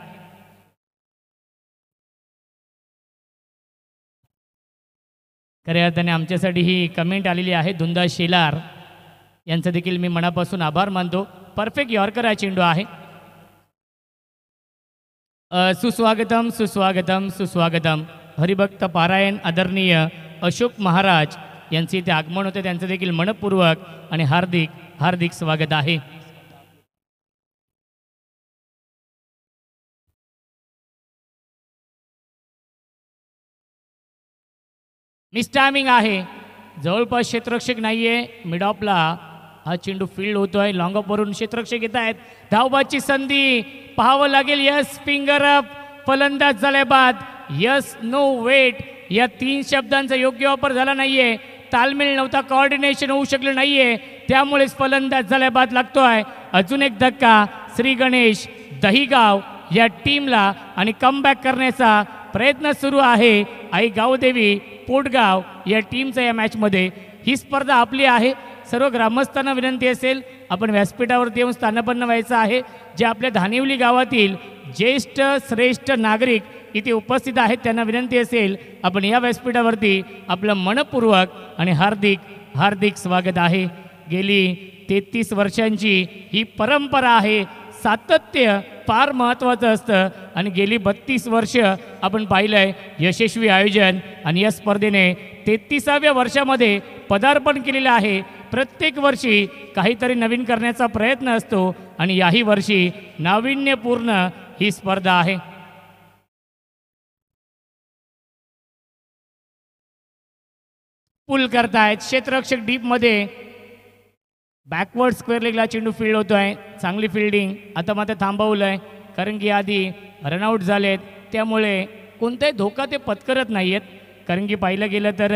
खऱ्या अर्थाने आमच्यासाठी ही कमेंट आलेली आहे धुंदा शेलार यांचा देखील मी मनापासून आभार मानतो। परफेक्ट यॉर्कर हा चेंडू आहे। सुस्वागतम सुस्वागतम सुस्वागतम। हरिभक्त पारायण आदरणीय अशोक महाराज यांचे इथे आगमन होते त्यांचं देखील मनपूर्वक आणि हार्दिक हार्दिक स्वागत आहे। मिस टायमिंग आहे जवळपास क्षेत्ररक्षक नाहीये मिड ऑफला हा चेंडू फील्ड होतोय। लॉंग ऑफ वरून क्षेत्ररक्षक येत आहेत धावबाची संधी पाहावं लागेल। यस फिंगर अप फलंदाज झाल्या बाद यस नो वेट या 3 शब्दांचा योग्य वापर झाला नाहीये। तालमेल नव्हता कोऑर्डिनेशन होऊ शकलं नाहीये त्यामुळेच फलंदाज झाल्या बाद लागतोय। अजून एक धक्का श्री गणेश दहिगाव या टीमला आणि कमबॅक करण्याचा प्रयत्न सुरू आहे। आई गावदेवी पोटगाव या टीमचा या मॅचमध्ये ही स्पर्धा आपली आहे। सर्व ग्रामस्थांना विनंती असेल आपण व्यासपीठावरती येऊन स्थानपन्न व्हायचं आहे। जे आपल्या धानिवली गावातील ज्येष्ठ श्रेष्ठ नागरिक इथे उपस्थित आहेत त्यांना विनंती असेल आपण या व्यासपीठावरती आपलं मनपूर्वक आणि हार्दिक हार्दिक स्वागत आहे। गेली 33 वर्षांची ही परंपरा आहे। सातत्य फार महत्त्वाचं असतं आणि गेली 32 वर्ष आपण पाहिलंय यशस्वी आयोजन आणि या स्पर्धेने 33व्या वर्षामध्ये पदार्पण केलेलं आहे। प्रत्येक वर्षी काहीतरी नवीन करण्याचा प्रयत्न असतो आणि याही वर्षी नाविन्यपूर्ण ही स्पर्धा आहे. पुल करतायत क्षेत्ररक्षक डीप मध्ये, बॅकवर्ड स्क्वेअर लेगला चेंडू फील्ड होतोय. चांगली फिल्डिंग. आता मात्र थांबवलंय कारण की आधी रनआउट झालेत, त्यामुळे कोणताही धोका ते पत्करत नाहीयेत. कारण की पाहिलं गेलं तर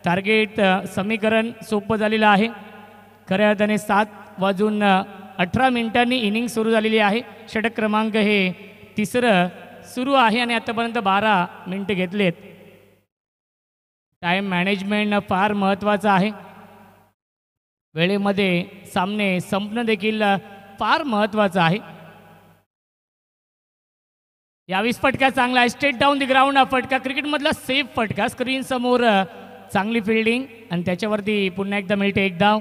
टार्गेट समीकरण सोपं झालेलं आहे. खऱ्या अर्थाने 7:18 इनिंग सुरू झालेली आहे. षटक क्रमांक हे तिसरं सुरू आहे आणि आतापर्यंत 12 मिनिटं घेतलेत. टाईम मॅनेजमेंट फार महत्त्वाचं आहे. वेळेमध्ये सामने संपणं देखील फार महत्त्वाचं आहे. यावेळेस फटका चांगला आहे. स्ट्रेट डाऊन दी ग्राउंड हा फटका, क्रिकेटमधला सेफ फटका. स्क्रीन समोर चांगली फिल्डिंग आणि त्याच्यावरती पुन्हा एकदा मिळते एक धाव.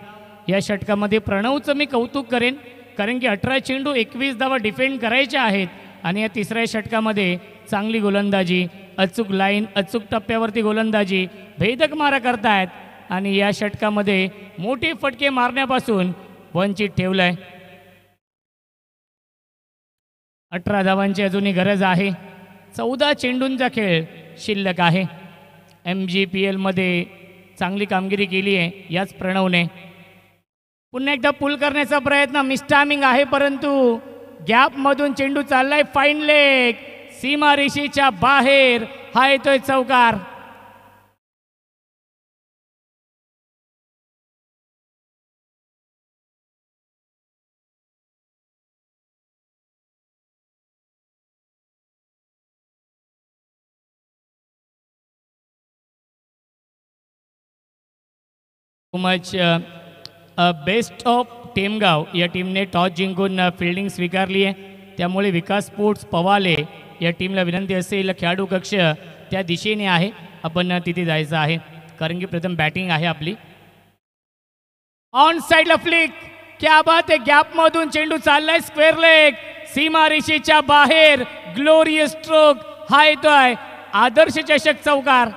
या षटकामध्ये प्रणवचं मी कौतुक करेन कारण की 18 चेंडू 21 धावा डिफेंड करायच्या आहेत आणि या तिसऱ्या षटकामध्ये चांगली गोलंदाजी, अचूक लाईन, अचूक टप्प्यावरती गोलंदाजी, भेदक मारा करतायत आणि या षटकामध्ये मोठे फटके मारण्यापासून वंचित ठेवलंय. 18 धावांची अजूनही गरज आहे. 14 चेंडूंचा खेळ शिल्लक आहे. MGPL मध्ये चांगली कामगिरी केली आहे याच प्रणवने. पुन्हा एकदा पुल करण्याचा प्रयत्न, मिस्टायमिंग आहे परंतु गॅपमधून चेंडू चाललाय. फाईन लेग, सीमारेषेच्या बाहेर हा येतोय चौकार. मच बेस्ट ऑफ टेमगाव या टीमने टॉस जिंकून फिल्डिंग स्वीकारली आहे. त्यामुळे विकास स्पोर्ट्स पवाले या टीमला विनंती असेल, खेळाडू कक्ष त्या दिशेने आहे, आपण तिथे जायचं आहे कारण की प्रथम बॅटिंग आहे आपली. ऑन साईडला फ्लिक, क्या बात आहे. गॅपमधून चेंडू चाललाय. स्क्वेअर लेग, सीमारेषेच्या बाहेर, ग्लोरियस स्ट्रोक हा येतोय. आदर्श चषक चौकार.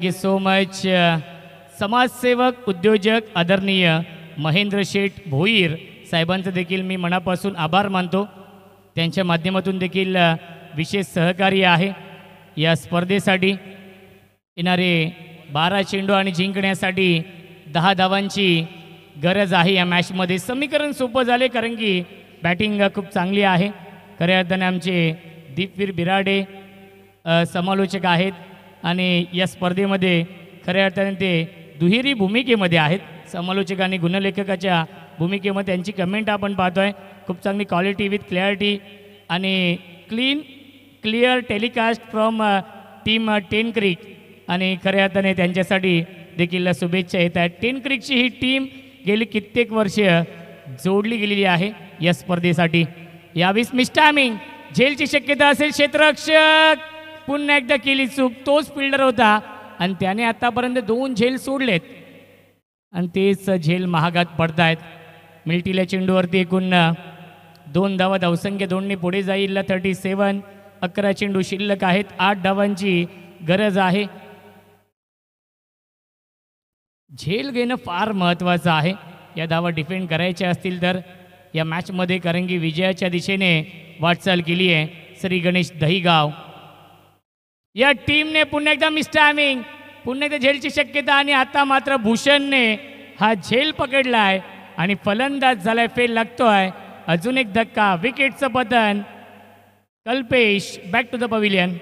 Thank you so much. समाजसेवक, उद्योजक आदरणीय महेंद्र शेठ भोईर साहेबांचं देखील मी मनापासून आभार मानतो. त्यांच्या माध्यमातून देखील विशेष सहकार्य आहे या स्पर्धेसाठी. येणारे 12 चेंडू आणि जिंकण्यासाठी 10 धावांची गरज आहे या मॅचमध्ये. समीकरण सोपं झाले कारण की बॅटिंग खूप चांगली आहे. खऱ्या अर्थाने आमचे दीपवीर बिराडे समालोचक आहेत आणि या स्पर्धेमध्ये खऱ्या अर्थाने ते दुहेरी भूमिकेमध्ये आहेत. समालोचक आणि गुणलेखकाच्या भूमिकेमध्ये त्यांची कमेंट आपण पाहतोय. खूप चांगली क्वालिटी विथ क्लॅरिटी आणि क्लिअर टेलिकास्ट फ्रॉम टीम 10 क्रिक आणि खऱ्या अर्थाने त्यांच्यासाठी देखील शुभेच्छा येत आहेत. 10 क्रिकची ही टीम गेली कित्येक वर्ष जोडली गेलेली आहे या स्पर्धेसाठी. यावेळेस मिस्टायमिंग, झेलची शक्यता असेल. क्षेत्ररक्षक पुन्हा एकदा केली चूक. तोच फिल्डर होता आणि त्याने आतापर्यंत 2 झेल सोडलेत आणि तेच झेल महागात पडतायत. मिल्टील्या चेंडूवरती एकूण 2 धावा, धावसंख्या 2ने पुढे जाईल. 37. 11 चेंडू शिल्लक आहेत. 8 धावांची गरज आहे. झेल घेणं फार महत्त्वाचं आहे या धावा डिफेंड करायच्या असतील तर या मॅचमध्ये, कारण की विजयाच्या दिशेने वाटचाल केली आहे श्री गणेश दहीगाव या टीमने. पुन्हा एकदा मिस्टायमिंग, पुन्हा एकदा झेलची शक्यता आणि आता मात्र भूषणने हा झेल पकडलाय आणि फलंदाज झालाय. फेल लागतोय. अजून एक धक्का, विकेटचं पतन. Kalpesh back to the pavilion.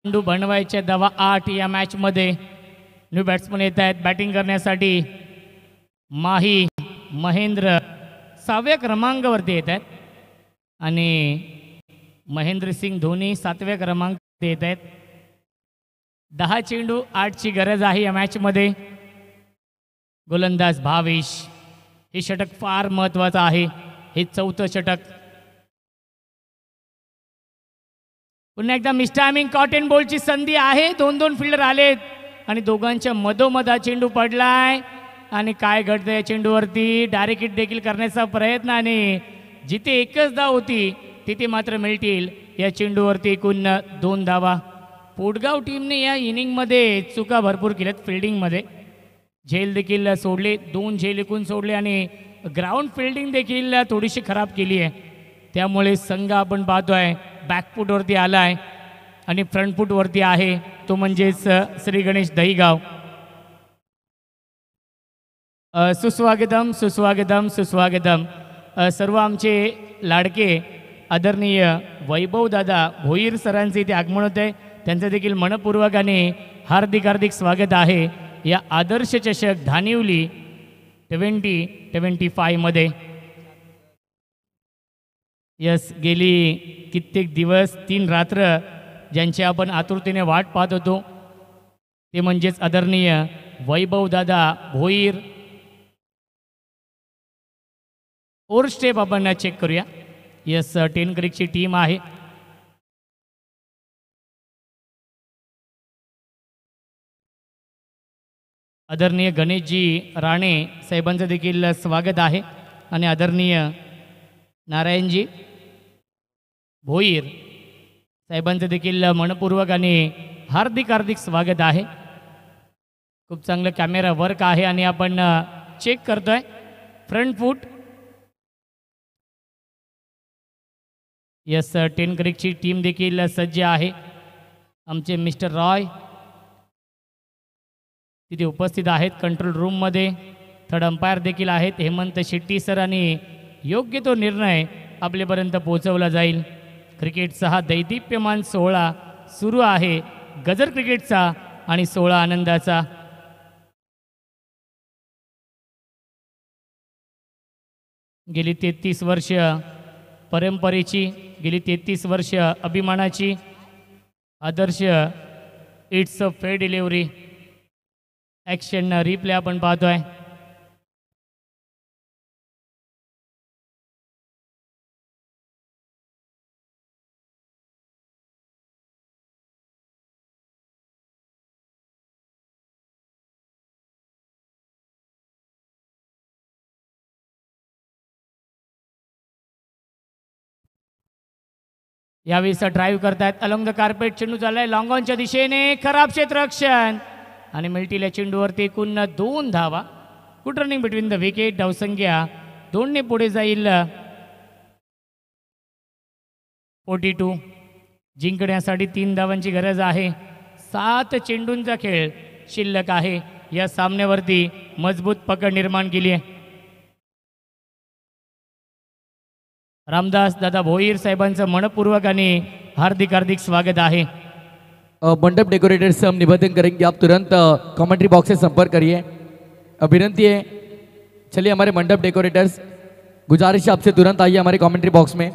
चेंडू बनवायचे धावा 8 या मॅचमध्ये. न्यू बॅट्समन येत आहेत बॅटिंग करण्यासाठी. माही महेंद्र 6व्या क्रमांकावरती येत आहेत आणि महेंद्र सिंग धोनी 7व्या क्रमांकावरती येत आहेत. 10 चेंडू 8ची गरज आहे या मॅचमध्ये. गोलंदाज भावेश. हे षटक फार महत्त्वाचं आहे. हे 4थं षटक. पुन्हा एकदा मिसटायमिंग कॉटन बॉलची संधी आहे. 2-2 फिल्डर आलेत आणि दोघांच्या मधोमध हा चेंडू पडलाय आणि काय घडतं या चेंडूवरती. डायरेक्ट हिट देखील करण्याचा प्रयत्न आणि जिथे एकच धाव होती तिथे मात्र मिळतील. या चेंडूवरती एकूण 2 धावा. पोटगाव टीमने या इनिंगमध्ये चुका भरपूर केल्यात. फिल्डिंगमध्ये झेल देखील सोडले. 2 झेल एकूण सोडले आणि ग्राउंड फिल्डिंग देखील थोडीशी खराब केली आहे. त्यामुळे संघ आपण पाहतोय बॅकफूटवरती आला आहे आणि फ्रंटफूटवरती आहे. तो म्हणजेच श्री गणेश दहीगाव. सुस्वागतम सुस्वागतम सुस्वागतम. सर्व आमचे लाडके आदरणीय वैभवदादा भोईर सरांचे इथे आगमन होत आहे. त्यांचं देखील मनपूर्वक आणि हार्दिक हार्दिक स्वागत आहे या आदर्श चषक धानिवली 2025 मध्ये. यस, गेली कित्येक दिवस 3 रात्र ज्यांची आपण आतुरतेने वाट पाहत होतो ते म्हणजेच आदरणीय वैभवदादा भोईर. ओर स्टेप आपण चेक करूया. यस, 10 क्रिकची टीम आहे. आदरणीय गणेशजी राणे साहेबांचं देखील स्वागत आहे आणि आदरणीय नारायणजी भोईर साहेबांचं देखील मनपूर्वक आणि हार्दिक हार्दिक स्वागत आहे. खूप चांगलं कॅमेरा वर्क आहे आणि आपण चेक करतोय फ्रंट फूट. यस, 10 क्रिकची टीम देखील सज्ज आहे. आमचे मिस्टर रॉय तिथे उपस्थित आहेत कंट्रोल रूममध्ये. थर्ड अंपायर देखील आहेत हेमंत शेट्टी सर आणि योग्य तो निर्णय आपल्यापर्यंत पोहोचवला जाईल. क्रिकेटचा हा दैदिप्यमान सोहळा सुरू आहे. गजर क्रिकेटचा आणि सोहळा आनंदाचा. गेली 33 वर्ष परंपरेची, गेली 33 वर्ष अभिमानाची. आदर्श it's a fair delivery action replay आपण पाहतोय. यावेळेस ड्राईव्ह करतायत अलॉंग द कार्पेट. चेंडू चाललाय लॉंग ऑनच्या दिशेने. खराब क्षेत्ररक्षण आणि मिळतील या चेंडूवरती एकूण 2 धावा. Good running between the wicket. धावसंख्या 2ने पुढे जाईल 42. जिंकण्यासाठी 3 धावांची गरज आहे. 7 चेंडूंचा खेळ शिल्लक आहे. या सामन्यावरती मजबूत पकड निर्माण केली आहे. रामदास दादा भोईर साहेबांचं मनपूर्वक आणि हार्दिक हार्दिक स्वागत आहे. मंडप डेकोरेटर्स से हम निवेदन करेंगे आप तुरंत कमेंट्री बॉक्स से संपर्क करिए. विनंती है, चलिए हमारे मंडप डेकोरेटर्स, गुजारिश है आपसे तुरंत आइए हमारे कमेंट्री बॉक्स में.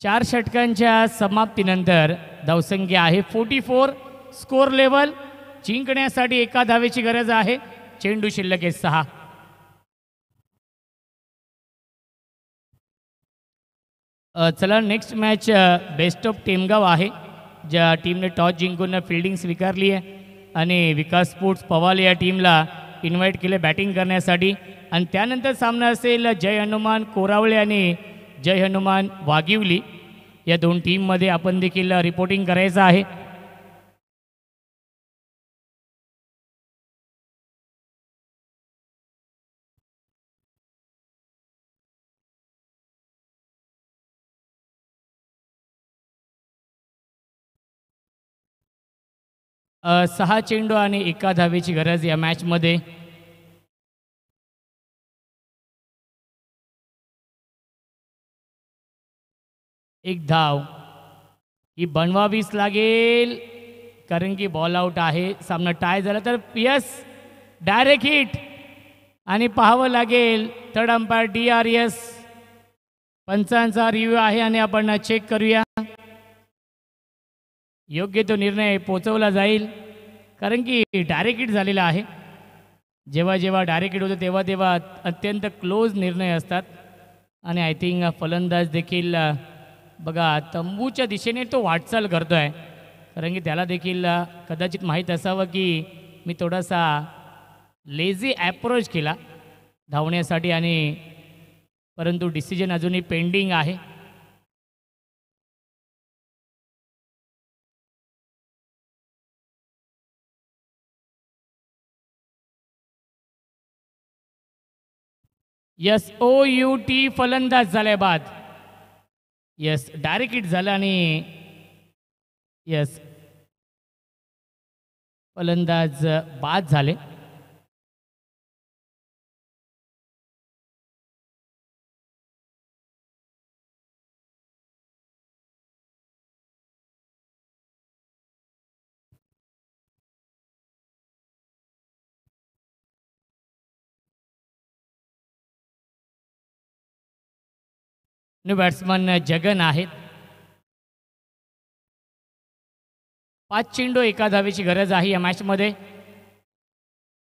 4 षटकांच्या समाप्तीनंतर धावसंख्या आहे 44. स्कोर लेवल जिंकण्यासाठी 1 धावेची गरज आहे. चेंडू शिल्लक आहे 6. चला नेक्स्ट मॅच बेस्ट ऑफ टेमगाव आहे. ज्या टीमने टॉस जिंकून फिल्डिंग स्वीकारली आहे आणि विकास स्पोर्ट्स पवाल या टीमला इन्व्हाइट केले बॅटिंग करण्यासाठी. आणि त्यानंतर सामना असेल जय हनुमान कोरावळे आणि जय हनुमान वाघिवली या 2 टीममध्ये आपण देखील रिपोर्टिंग करायचं आहे. सहा चेंडू आणि 1 धावेची गरज या मॅचमध्ये. एक धाव ही बनवावीच लागेल, कारण की बॉल आउट आहे. सामना टाय झाला तर यस डायरेक्ट हिट आणि पाहावं लागेल. थर्ड अंपायर DRS पंचांचा रिव्ह्यू आहे आणि आपण चेक करूया. योग्य तो निर्णय पोचवला जाईल, कारण की डायरेक्ट हिट झालेला आहे. जेव्हा जेव्हा डायरेक्ट हिट होतं तेव्हा तेव्हा अत्यंत क्लोज निर्णय असतात. आणि आय थिंक फलंदाज देखील बघा तंबूच्या दिशेने तो वाटचाल करतो आहे, कारण की त्याला देखील कदाचित माहीत असावं की मी थोडासा लेझी ॲप्रोच केला धावण्यासाठी, आणि परंतु डिसिजन अजूनही पेंडिंग आहे. SOUT फलंदाज झाल्या बाद. यस डायरेक्ट हिट झालं आणि यस फलंदाज बाद झाले. बॅट्समन जगन आहेत. 5 चेंडू एका धावेची गरज आहे या मॅचमध्ये.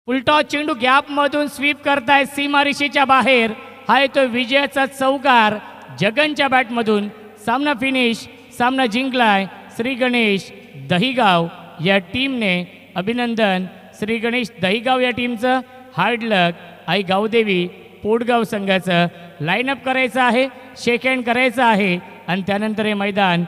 फुलटॉस चेंडू गॅपमधून स्वीप करताय सीमारेषेच्या बाहेर. हा येतो विजयाचा चौकार जगनच्या बॅटमधून. सामना फिनिश, सामना जिंकलाय श्री गणेश दहिगाव या टीमने. अभिनंदन श्री गणेश दहिगाव या टीमचं. हार्ड लक. आई गावदेवी पोटगाव संघाचं लाईनअप करायचं आहे, शेक हँड करायचं आहे आणि त्यानंतर हे मैदान